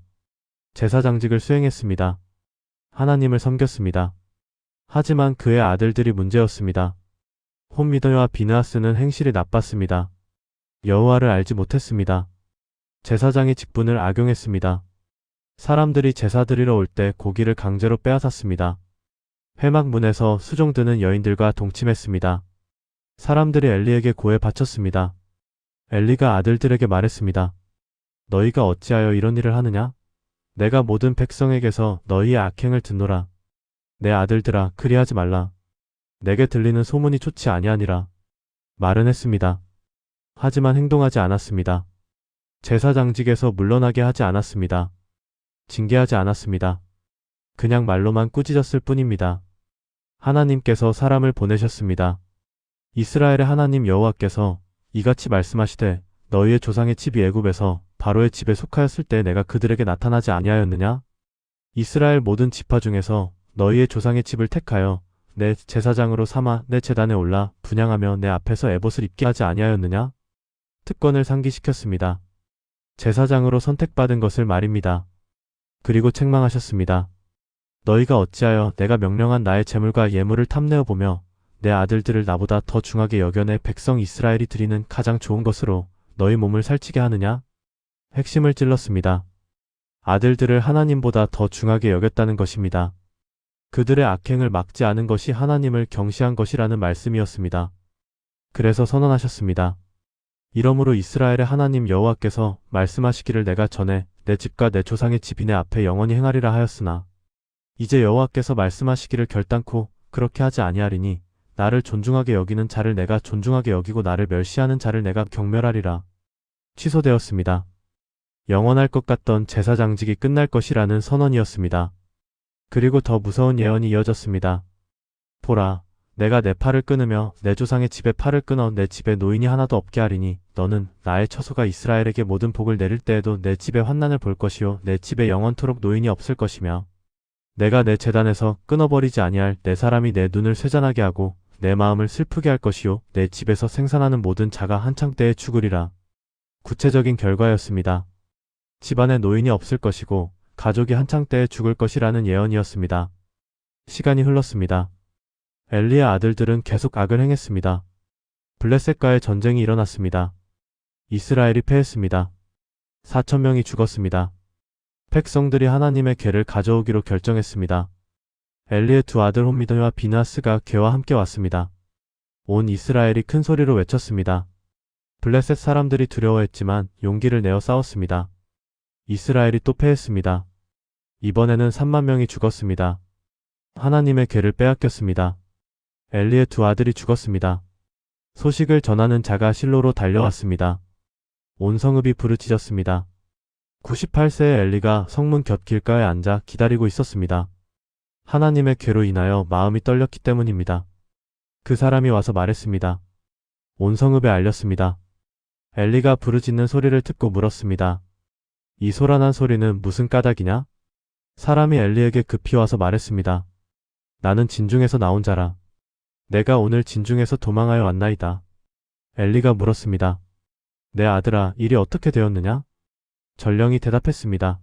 [SPEAKER 1] 제사장직을 수행했습니다. 하나님을 섬겼습니다. 하지만 그의 아들들이 문제였습니다. 홈미더와 비느하스는 행실이 나빴습니다. 여호와를 알지 못했습니다. 제사장의 직분을 악용했습니다. 사람들이 제사 드리러 올 때 고기를 강제로 빼앗았습니다. 회막문에서 수종드는 여인들과 동침했습니다. 사람들이 엘리에게 고해 바쳤습니다. 엘리가 아들들에게 말했습니다. 너희가 어찌하여 이런 일을 하느냐? 내가 모든 백성에게서 너희의 악행을 듣노라. 내 아들들아 그리하지 말라. 내게 들리는 소문이 좋지 아니하니라. 말은 했습니다. 하지만 행동하지 않았습니다. 제사장직에서 물러나게 하지 않았습니다. 징계하지 않았습니다. 그냥 말로만 꾸짖었을 뿐입니다. 하나님께서 사람을 보내셨습니다. 이스라엘의 하나님 여호와께서 이같이 말씀하시되 너희의 조상의 집이 애굽에서 바로의 집에 속하였을 때 내가 그들에게 나타나지 아니하였느냐? 이스라엘 모든 지파 중에서 너희의 조상의 집을 택하여 내 제사장으로 삼아 내 제단에 올라 분향하며 내 앞에서 에봇을 입게 하지 아니하였느냐? 특권을 상기시켰습니다. 제사장으로 선택받은 것을 말입니다. 그리고 책망하셨습니다. 너희가 어찌하여 내가 명령한 나의 재물과 예물을 탐내어 보며 내 아들들을 나보다 더 중하게 여겨 내 백성 이스라엘이 드리는 가장 좋은 것으로 너희 몸을 살찌게 하느냐? 핵심을 찔렀습니다. 아들들을 하나님보다 더 중하게 여겼다는 것입니다. 그들의 악행을 막지 않은 것이 하나님을 경시한 것이라는 말씀이었습니다. 그래서 선언하셨습니다. 이러므로 이스라엘의 하나님 여호와께서 말씀하시기를 내가 전에 내 집과 내 조상의 집이 내 앞에 영원히 행하리라 하였으나 이제 여호와께서 말씀하시기를 결단코 그렇게 하지 아니하리니 나를 존중하게 여기는 자를 내가 존중하게 여기고 나를 멸시하는 자를 내가 경멸하리라. 취소되었습니다. 영원할 것 같던 제사장직이 끝날 것이라는 선언이었습니다. 그리고 더 무서운 예언이 이어졌습니다. 보라, 내가 내 팔을 끊으며 내 조상의 집의 팔을 끊어 내 집에 노인이 하나도 없게 하리니 너는 나의 처소가 이스라엘에게 모든 복을 내릴 때에도 내 집에 환난을 볼 것이요 내 집에 영원토록 노인이 없을 것이며 내가 내 제단에서 끊어버리지 아니할 내 사람이 내 눈을 쇠잔하게 하고 내 마음을 슬프게 할 것이요 내 집에서 생산하는 모든 자가 한창 때에 죽으리라. 구체적인 결과였습니다. 집안에 노인이 없을 것이고 가족이 한창 때에 죽을 것이라는 예언이었습니다. 시간이 흘렀습니다. 엘리의 아들들은 계속 악을 행했습니다. 블레셋과의 전쟁이 일어났습니다. 이스라엘이 패했습니다. 4,000명이 죽었습니다. 백성들이 하나님의 궤를 가져오기로 결정했습니다. 엘리의 두 아들 홈미더와 비나스가 궤와 함께 왔습니다. 온 이스라엘이 큰 소리로 외쳤습니다. 블레셋 사람들이 두려워했지만 용기를 내어 싸웠습니다. 이스라엘이 또 패했습니다. 이번에는 3만 명이 죽었습니다. 하나님의 궤를 빼앗겼습니다. 엘리의 두 아들이 죽었습니다. 소식을 전하는 자가 실로로 달려왔습니다. 온 성읍이 부르짖었습니다. 98세의 엘리가 성문 곁 길가에 앉아 기다리고 있었습니다. 하나님의 궤로 인하여 마음이 떨렸기 때문입니다. 그 사람이 와서 말했습니다. 온 성읍에 알렸습니다. 엘리가 부르짖는 소리를 듣고 물었습니다. 이 소란한 소리는 무슨 까닭이냐? 사람이 엘리에게 급히 와서 말했습니다. 나는 진중에서 나온 자라. 내가 오늘 진중에서 도망하여 왔나이다. 엘리가 물었습니다. 내 아들아, 일이 어떻게 되었느냐? 전령이 대답했습니다.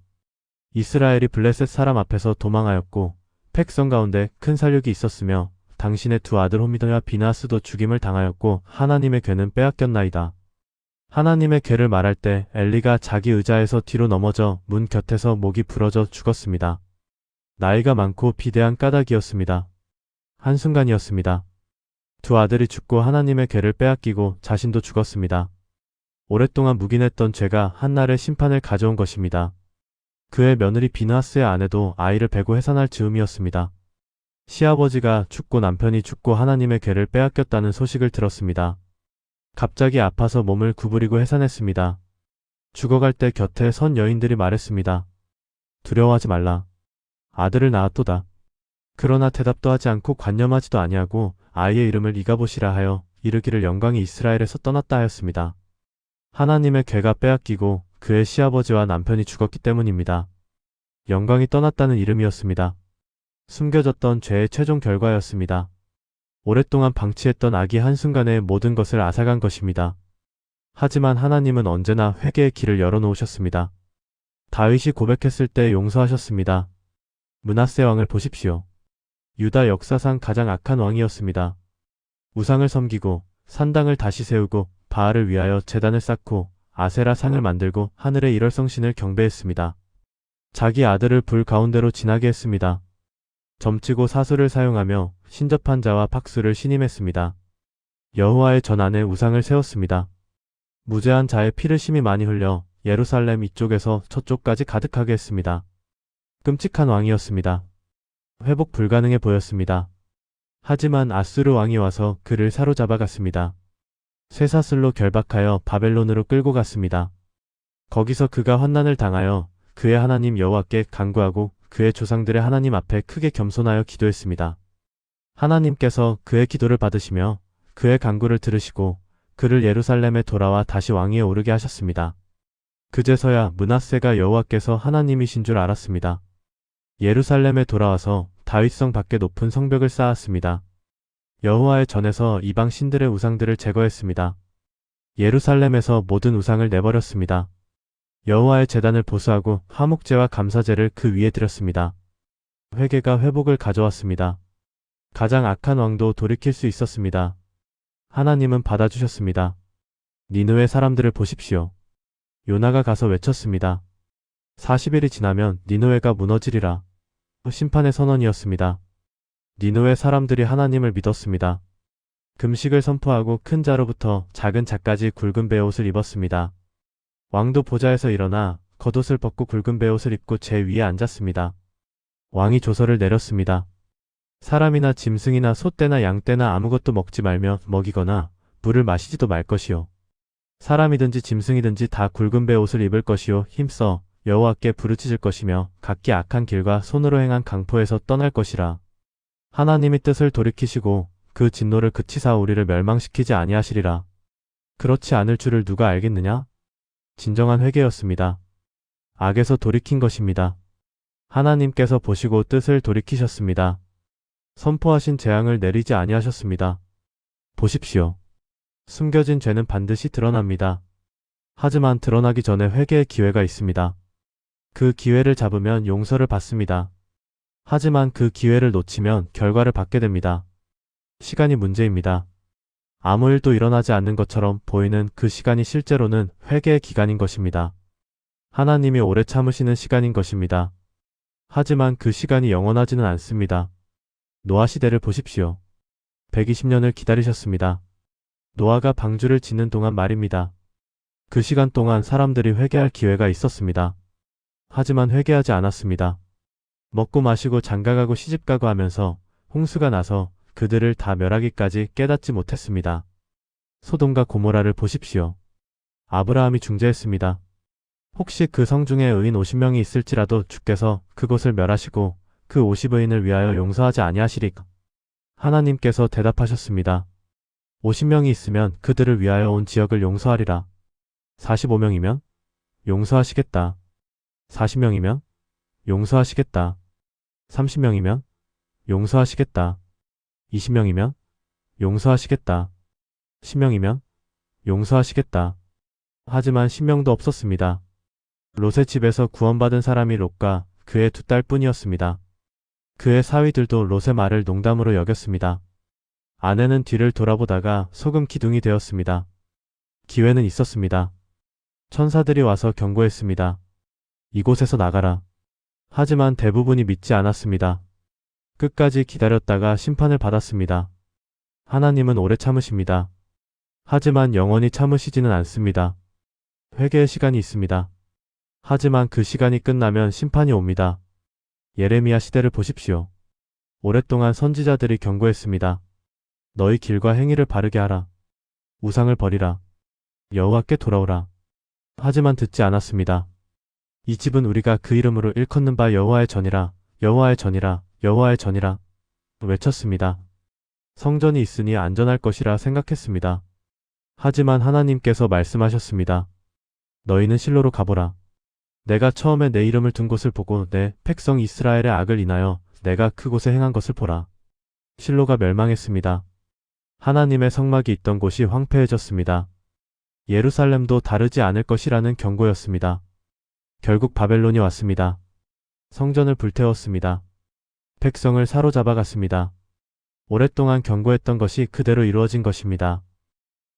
[SPEAKER 1] 이스라엘이 블레셋 사람 앞에서 도망하였고 백성 가운데 큰 살육이 있었으며 당신의 두 아들 홈미더와 비나스도 죽임을 당하였고 하나님의 궤는 빼앗겼나이다. 하나님의 궤를 말할 때 엘리가 자기 의자에서 뒤로 넘어져 문 곁에서 목이 부러져 죽었습니다. 나이가 많고 비대한 까닭이었습니다. 한순간이었습니다. 두 아들이 죽고 하나님의 궤를 빼앗기고 자신도 죽었습니다. 오랫동안 묵인했던 죄가 한날의 심판을 가져온 것입니다. 그의 며느리 비나스의 아내도 아이를 베고 해산할 즈음이었습니다. 시아버지가 죽고 남편이 죽고 하나님의 궤를 빼앗겼다는 소식을 들었습니다. 갑자기 아파서 몸을 구부리고 해산했습니다. 죽어갈 때 곁에 선 여인들이 말했습니다. 두려워하지 말라. 아들을 낳았도다. 그러나 대답도 하지 않고 관념하지도 아니하고 아이의 이름을 이가봇이라 하여 이르기를 영광이 이스라엘에서 떠났다 하였습니다. 하나님의 궤가 빼앗기고 그의 시아버지와 남편이 죽었기 때문입니다. 영광이 떠났다는 이름이었습니다. 숨겨졌던 죄의 최종 결과였습니다. 오랫동안 방치했던 악이 한순간에 모든 것을 앗아간 것입니다. 하지만 하나님은 언제나 회개의 길을 열어놓으셨습니다. 다윗이 고백했을 때 용서하셨습니다. 므낫세 왕을 보십시오. 유다 역사상 가장 악한 왕이었습니다. 우상을 섬기고 산당을 다시 세우고 바알을 위하여 제단을 쌓고 아세라 상을 만들고 하늘의 일월성신을 경배했습니다. 자기 아들을 불 가운데로 지나게 했습니다. 점치고 사수를 사용하며 신접한 자와 박수를 신임했습니다. 여호와의 전 안에 우상을 세웠습니다. 무죄한 자의 피를 심히 많이 흘려 예루살렘 이쪽에서 저쪽까지 가득하게 했습니다. 끔찍한 왕이었습니다. 회복 불가능해 보였습니다. 하지만 아수르 왕이 와서 그를 사로잡아 갔습니다. 쇠사슬로 결박하여 바벨론으로 끌고 갔습니다. 거기서 그가 환난을 당하여 그의 하나님 여호와께 간구하고 그의 조상들의 하나님 앞에 크게 겸손하여 기도했습니다. 하나님께서 그의 기도를 받으시며 그의 간구를 들으시고 그를 예루살렘에 돌아와 다시 왕위에 오르게 하셨습니다. 그제서야 므낫세가 여호와께서 하나님이신 줄 알았습니다. 예루살렘에 돌아와서 다윗성 밖에 높은 성벽을 쌓았습니다. 여호와의 전에서 이방 신들의 우상들을 제거했습니다. 예루살렘에서 모든 우상을 내버렸습니다. 여호와의 제단을 보수하고 화목제와 감사제를 그 위에 드렸습니다. 회개가 회복을 가져왔습니다. 가장 악한 왕도 돌이킬 수 있었습니다. 하나님은 받아주셨습니다. 니느웨 사람들을 보십시오. 요나가 가서 외쳤습니다. 40일이 지나면 니느웨가 무너지리라. 심판의 선언이었습니다. 니느웨 사람들이 하나님을 믿었습니다. 금식을 선포하고 큰 자로부터 작은 자까지 굵은 베옷을 입었습니다. 왕도 보좌에서 일어나 겉옷을 벗고 굵은 베옷을 입고 제 위에 앉았습니다. 왕이 조서를 내렸습니다. 사람이나 짐승이나 소떼나 양떼나 아무것도 먹지 말며 먹이거나 물을 마시지도 말 것이요. 사람이든지 짐승이든지 다 굵은 베옷을 입을 것이요. 힘써 여호와께 부르짖을 것이며 각기 악한 길과 손으로 행한 강포에서 떠날 것이라. 하나님이 뜻을 돌이키시고 그 진노를 그치사 우리를 멸망시키지 아니하시리라. 그렇지 않을 줄을 누가 알겠느냐? 진정한 회개였습니다. 악에서 돌이킨 것입니다. 하나님께서 보시고 뜻을 돌이키셨습니다. 선포하신 재앙을 내리지 아니하셨습니다. 보십시오. 숨겨진 죄는 반드시 드러납니다. 하지만 드러나기 전에 회개의 기회가 있습니다. 그 기회를 잡으면 용서를 받습니다. 하지만 그 기회를 놓치면 결과를 받게 됩니다. 시간이 문제입니다. 아무 일도 일어나지 않는 것처럼 보이는 그 시간이 실제로는 회개의 기간인 것입니다. 하나님이 오래 참으시는 시간인 것입니다. 하지만 그 시간이 영원하지는 않습니다. 노아 시대를 보십시오. 120년을 기다리셨습니다. 노아가 방주를 짓는 동안 말입니다. 그 시간 동안 사람들이 회개할 기회가 있었습니다. 하지만 회개하지 않았습니다. 먹고 마시고 장가가고 시집가고 하면서 홍수가 나서 그들을 다 멸하기까지 깨닫지 못했습니다. 소돔과 고모라를 보십시오. 아브라함이 중재했습니다. 혹시 그 성 중에 의인 50명이 있을지라도 주께서 그곳을 멸하시고 그 50의인을 위하여 용서하지 아니하시리까? 하나님께서 대답하셨습니다. 50명이 있으면 그들을 위하여 온 지역을 용서하리라. 45명이면 용서하시겠다. 40명이면 용서하시겠다. 30명이면 용서하시겠다. 20명이면 용서하시겠다. 10명이면 용서하시겠다. 하지만 10명도 없었습니다. 롯의 집에서 구원받은 사람이 롯과 그의 두 딸뿐이었습니다. 그의 사위들도 롯의 말을 농담으로 여겼습니다. 아내는 뒤를 돌아보다가 소금 기둥이 되었습니다. 기회는 있었습니다. 천사들이 와서 경고했습니다. 이곳에서 나가라. 하지만 대부분이 믿지 않았습니다. 끝까지 기다렸다가 심판을 받았습니다. 하나님은 오래 참으십니다. 하지만 영원히 참으시지는 않습니다. 회개의 시간이 있습니다. 하지만 그 시간이 끝나면 심판이 옵니다. 예레미야 시대를 보십시오. 오랫동안 선지자들이 경고했습니다. 너희 길과 행위를 바르게 하라. 우상을 버리라. 여호와께 돌아오라. 하지만 듣지 않았습니다. 이 집은 우리가 그 이름으로 일컫는 바 여호와의 전이라, 여호와의 전이라, 여호와의 전이라 외쳤습니다. 성전이 있으니 안전할 것이라 생각했습니다. 하지만 하나님께서 말씀하셨습니다. 너희는 실로로 가보라. 내가 처음에 내 이름을 둔 곳을 보고 내 백성 이스라엘의 악을 인하여 내가 그곳에 행한 것을 보라. 실로가 멸망했습니다. 하나님의 성막이 있던 곳이 황폐해졌습니다. 예루살렘도 다르지 않을 것이라는 경고였습니다. 결국 바벨론이 왔습니다. 성전을 불태웠습니다. 백성을 사로잡아 갔습니다. 오랫동안 경고했던 것이 그대로 이루어진 것입니다.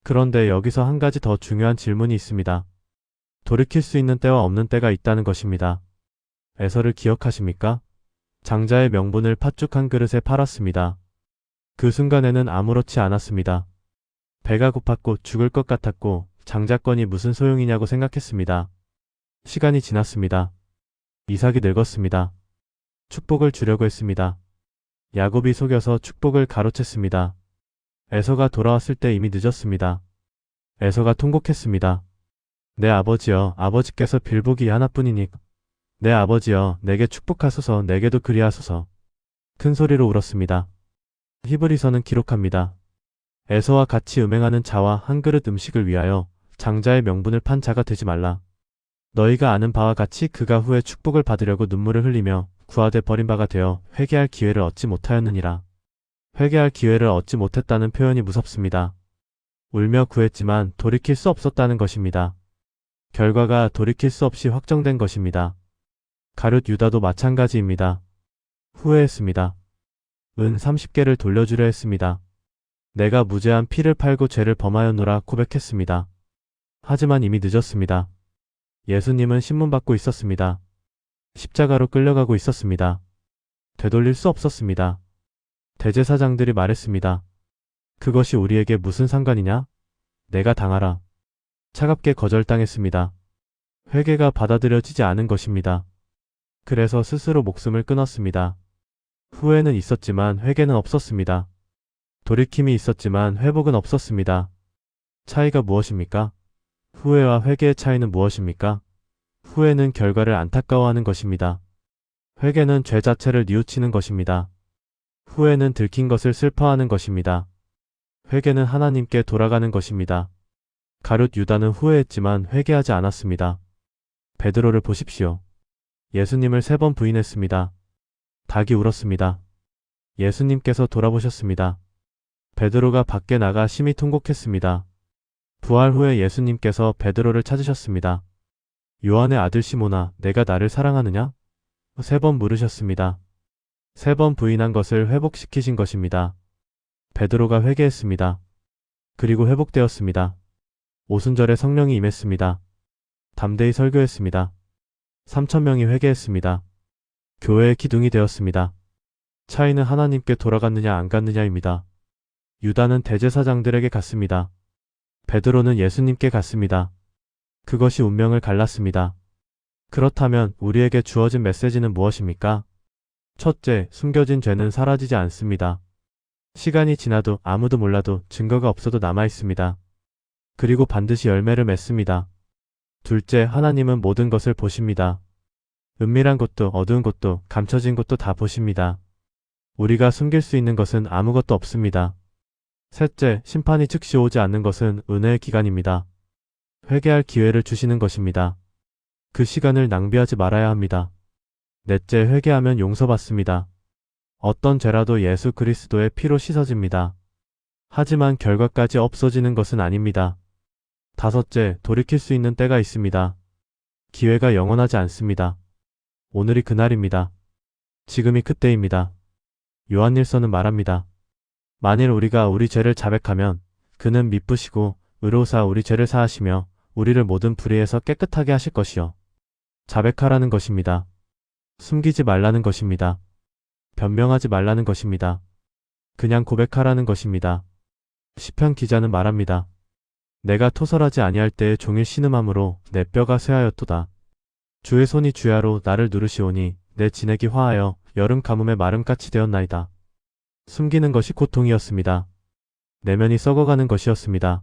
[SPEAKER 1] 그런데 여기서 한 가지 더 중요한 질문이 있습니다. 돌이킬 수 있는 때와 없는 때가 있다는 것입니다. 에서를 기억하십니까? 장자의 명분을 팥죽 한 그릇에 팔았습니다. 그 순간에는 아무렇지 않았습니다. 배가 고팠고 죽을 것 같았고 장자권이 무슨 소용이냐고 생각했습니다. 시간이 지났습니다. 이삭이 늙었습니다. 축복을 주려고 했습니다. 야곱이 속여서 축복을 가로챘습니다. 에서가 돌아왔을 때 이미 늦었습니다. 에서가 통곡했습니다. 내 아버지여, 아버지께서 빌복이 하나뿐이니 내 아버지여, 내게 축복하소서, 내게도 그리하소서. 큰 소리로 울었습니다. 히브리서는 기록합니다. 에서와 같이 음행하는 자와 한 그릇 음식을 위하여 장자의 명분을 판 자가 되지 말라. 너희가 아는 바와 같이 그가 후에 축복을 받으려고 눈물을 흘리며 구하되 버린 바가 되어 회개할 기회를 얻지 못하였느니라. 회개할 기회를 얻지 못했다는 표현이 무섭습니다. 울며 구했지만 돌이킬 수 없었다는 것입니다. 결과가 돌이킬 수 없이 확정된 것입니다. 가룟 유다도 마찬가지입니다. 후회했습니다. 은 30개를 돌려주려 했습니다. 내가 무죄한 피를 팔고 죄를 범하였노라 고백했습니다. 하지만 이미 늦었습니다. 예수님은 신문받고 있었습니다. 십자가로 끌려가고 있었습니다. 되돌릴 수 없었습니다. 대제사장들이 말했습니다. 그것이 우리에게 무슨 상관이냐? 내가 당하라. 차갑게 거절당했습니다. 회개가 받아들여지지 않은 것입니다. 그래서 스스로 목숨을 끊었습니다. 후회는 있었지만 회개는 없었습니다. 돌이킴이 있었지만 회복은 없었습니다. 차이가 무엇입니까? 후회와 회개의 차이는 무엇입니까? 후회는 결과를 안타까워하는 것입니다. 회개는 죄 자체를 뉘우치는 것입니다. 후회는 들킨 것을 슬퍼하는 것입니다. 회개는 하나님께 돌아가는 것입니다. 가룟 유다는 후회했지만 회개하지 않았습니다. 베드로를 보십시오. 예수님을 3번 부인했습니다. 닭이 울었습니다. 예수님께서 돌아보셨습니다. 베드로가 밖에 나가 심히 통곡했습니다. 부활 후에 예수님께서 베드로를 찾으셨습니다. 요한의 아들 시몬아, 내가 나를 사랑하느냐? 3번 물으셨습니다. 3번 부인한 것을 회복시키신 것입니다. 베드로가 회개했습니다. 그리고 회복되었습니다. 오순절에 성령이 임했습니다. 담대히 설교했습니다. 3,000명이 회개했습니다. 교회의 기둥이 되었습니다. 차이는 하나님께 돌아갔느냐 안 갔느냐입니다. 유다는 대제사장들에게 갔습니다. 베드로는 예수님께 갔습니다. 그것이 운명을 갈랐습니다. 그렇다면 우리에게 주어진 메시지는 무엇입니까? 첫째, 숨겨진 죄는 사라지지 않습니다. 시간이 지나도 아무도 몰라도 증거가 없어도 남아있습니다. 그리고 반드시 열매를 맺습니다. 둘째, 하나님은 모든 것을 보십니다. 은밀한 것도 어두운 것도 감춰진 것도 다 보십니다. 우리가 숨길 수 있는 것은 아무것도 없습니다. 셋째, 심판이 즉시 오지 않는 것은 은혜의 기간입니다. 회개할 기회를 주시는 것입니다. 그 시간을 낭비하지 말아야 합니다. 넷째, 회개하면 용서받습니다. 어떤 죄라도 예수 그리스도의 피로 씻어집니다. 하지만 결과까지 없어지는 것은 아닙니다. 다섯째, 돌이킬 수 있는 때가 있습니다. 기회가 영원하지 않습니다. 오늘이 그날입니다. 지금이 그때입니다. 요한일서는 말합니다. 만일 우리가 우리 죄를 자백하면 그는 미쁘시고 의로우사 우리 죄를 사하시며 우리를 모든 불의에서 깨끗하게 하실 것이요. 자백하라는 것입니다. 숨기지 말라는 것입니다. 변명하지 말라는 것입니다. 그냥 고백하라는 것입니다. 시편 기자는 말합니다. 내가 토설하지 아니할 때에 종일 신음함으로 내 뼈가 쇠하였도다. 주의 손이 주야로 나를 누르시오니 내 진액이 화하여 여름 가뭄에 마름같이 되었나이다. 숨기는 것이 고통이었습니다. 내면이 썩어가는 것이었습니다.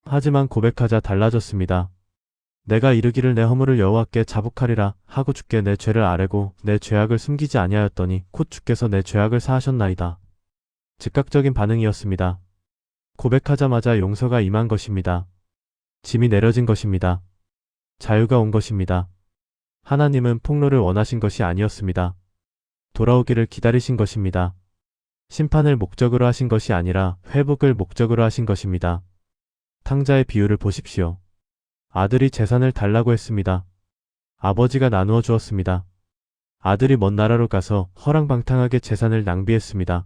[SPEAKER 1] 하지만 고백하자 달라졌습니다. 내가 이르기를 내 허물을 여호와께 자복하리라 하고 주께 내 죄를 아뢰고 내 죄악을 숨기지 아니하였더니 곧 주께서 내 죄악을 사하셨나이다. 즉각적인 반응이었습니다. 고백하자마자 용서가 임한 것입니다. 짐이 내려진 것입니다. 자유가 온 것입니다. 하나님은 폭로를 원하신 것이 아니었습니다. 돌아오기를 기다리신 것입니다. 심판을 목적으로 하신 것이 아니라 회복을 목적으로 하신 것입니다. 탕자의 비유를 보십시오. 아들이 재산을 달라고 했습니다. 아버지가 나누어 주었습니다. 아들이 먼 나라로 가서 허랑방탕하게 재산을 낭비했습니다.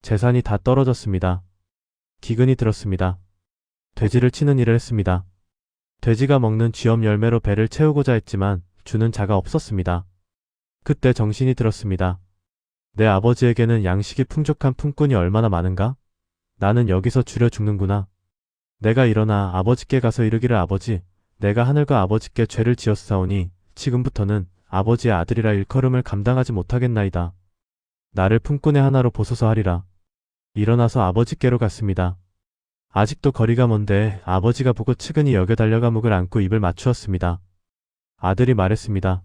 [SPEAKER 1] 재산이 다 떨어졌습니다. 기근이 들었습니다. 돼지를 치는 일을 했습니다. 돼지가 먹는 쥐엄 열매로 배를 채우고자 했지만 주는 자가 없었습니다. 그때 정신이 들었습니다. 내 아버지에게는 양식이 풍족한 품꾼이 얼마나 많은가? 나는 여기서 줄여 죽는구나. 내가 일어나 아버지께 가서 이르기를 아버지, 내가 하늘과 아버지께 죄를 지었사오니 지금부터는 아버지의 아들이라 일컬음을 감당하지 못하겠나이다. 나를 품꾼의 하나로 보소서 하리라. 일어나서 아버지께로 갔습니다. 아직도 거리가 먼데 아버지가 보고 측은히 여겨 달려가 묵을 안고 입을 맞추었습니다. 아들이 말했습니다.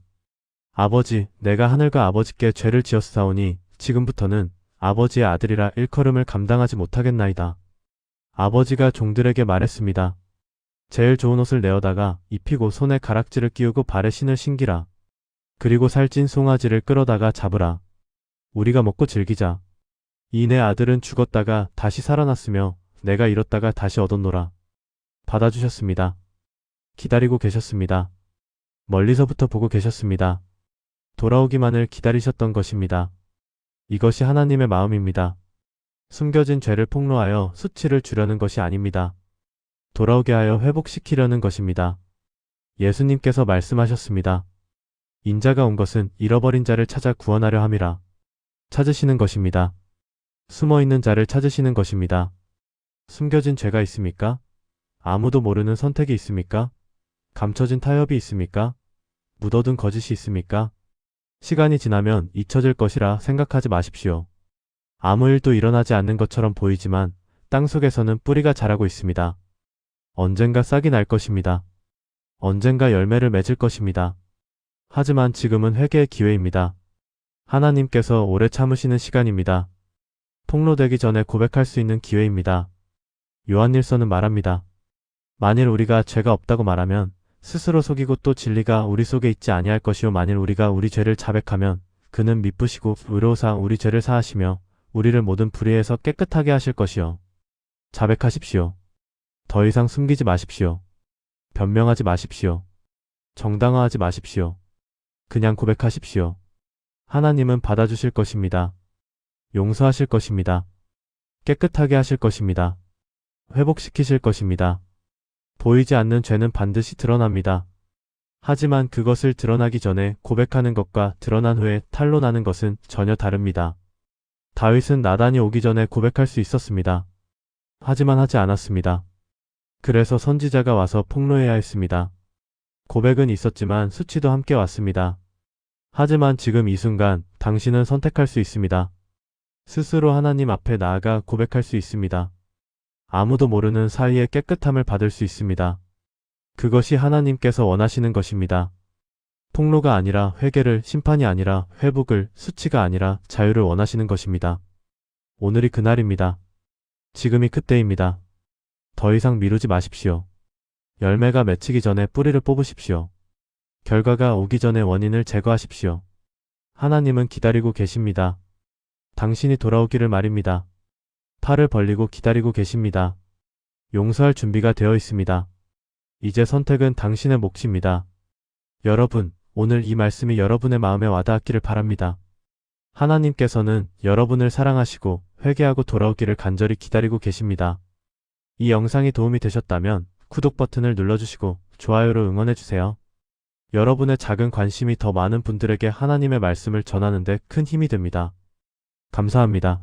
[SPEAKER 1] 아버지, 내가 하늘과 아버지께 죄를 지었사오니 지금부터는 아버지의 아들이라 일컬음을 감당하지 못하겠나이다. 아버지가 종들에게 말했습니다. 제일 좋은 옷을 내어다가 입히고 손에 가락지를 끼우고 발에 신을 신기라. 그리고 살찐 송아지를 끌어다가 잡으라. 우리가 먹고 즐기자. 이 내 아들은 죽었다가 다시 살아났으며 내가 잃었다가 다시 얻었노라. 받아주셨습니다. 기다리고 계셨습니다. 멀리서부터 보고 계셨습니다. 돌아오기만을 기다리셨던 것입니다. 이것이 하나님의 마음입니다. 숨겨진 죄를 폭로하여 수치를 주려는 것이 아닙니다. 돌아오게 하여 회복시키려는 것입니다. 예수님께서 말씀하셨습니다. 인자가 온 것은 잃어버린 자를 찾아 구원하려 함이라. 찾으시는 것입니다. 숨어있는 자를 찾으시는 것입니다. 숨겨진 죄가 있습니까? 아무도 모르는 선택이 있습니까? 감춰진 타협이 있습니까? 묻어둔 거짓이 있습니까? 시간이 지나면 잊혀질 것이라 생각하지 마십시오. 아무 일도 일어나지 않는 것처럼 보이지만 땅속에서는 뿌리가 자라고 있습니다. 언젠가 싹이 날 것입니다. 언젠가 열매를 맺을 것입니다. 하지만 지금은 회개의 기회입니다. 하나님께서 오래 참으시는 시간입니다. 폭로되기 전에 고백할 수 있는 기회입니다. 요한일서는 말합니다. 만일 우리가 죄가 없다고 말하면 스스로 속이고 또 진리가 우리 속에 있지 아니할 것이요 만일 우리가 우리 죄를 자백하면 그는 미쁘시고 의로우사 우리 죄를 사하시며 우리를 모든 불의에서 깨끗하게 하실 것이요. 자백하십시오. 더 이상 숨기지 마십시오. 변명하지 마십시오. 정당화하지 마십시오. 그냥 고백하십시오. 하나님은 받아주실 것입니다. 용서하실 것입니다. 깨끗하게 하실 것입니다. 회복시키실 것입니다. 보이지 않는 죄는 반드시 드러납니다. 하지만 그것을 드러나기 전에 고백하는 것과 드러난 후에 탄로나는 것은 전혀 다릅니다. 다윗은 나단이 오기 전에 고백할 수 있었습니다. 하지만 하지 않았습니다. 그래서 선지자가 와서 폭로해야 했습니다. 고백은 있었지만 수치도 함께 왔습니다. 하지만 지금 이 순간 당신은 선택할 수 있습니다. 스스로 하나님 앞에 나아가 고백할 수 있습니다. 아무도 모르는 사이에 깨끗함을 받을 수 있습니다. 그것이 하나님께서 원하시는 것입니다. 폭로가 아니라 회개를, 심판이 아니라 회복을, 수치가 아니라 자유를 원하시는 것입니다. 오늘이 그날입니다. 지금이 그때입니다. 더 이상 미루지 마십시오. 열매가 맺히기 전에 뿌리를 뽑으십시오. 결과가 오기 전에 원인을 제거하십시오. 하나님은 기다리고 계십니다. 당신이 돌아오기를 말입니다. 팔을 벌리고 기다리고 계십니다. 용서할 준비가 되어 있습니다. 이제 선택은 당신의 몫입니다. 여러분, 오늘 이 말씀이 여러분의 마음에 와닿기를 바랍니다. 하나님께서는 여러분을 사랑하시고 회개하고 돌아오기를 간절히 기다리고 계십니다. 이 영상이 도움이 되셨다면 구독 버튼을 눌러주시고 좋아요로 응원해주세요. 여러분의 작은 관심이 더 많은 분들에게 하나님의 말씀을 전하는 데 큰 힘이 됩니다. 감사합니다.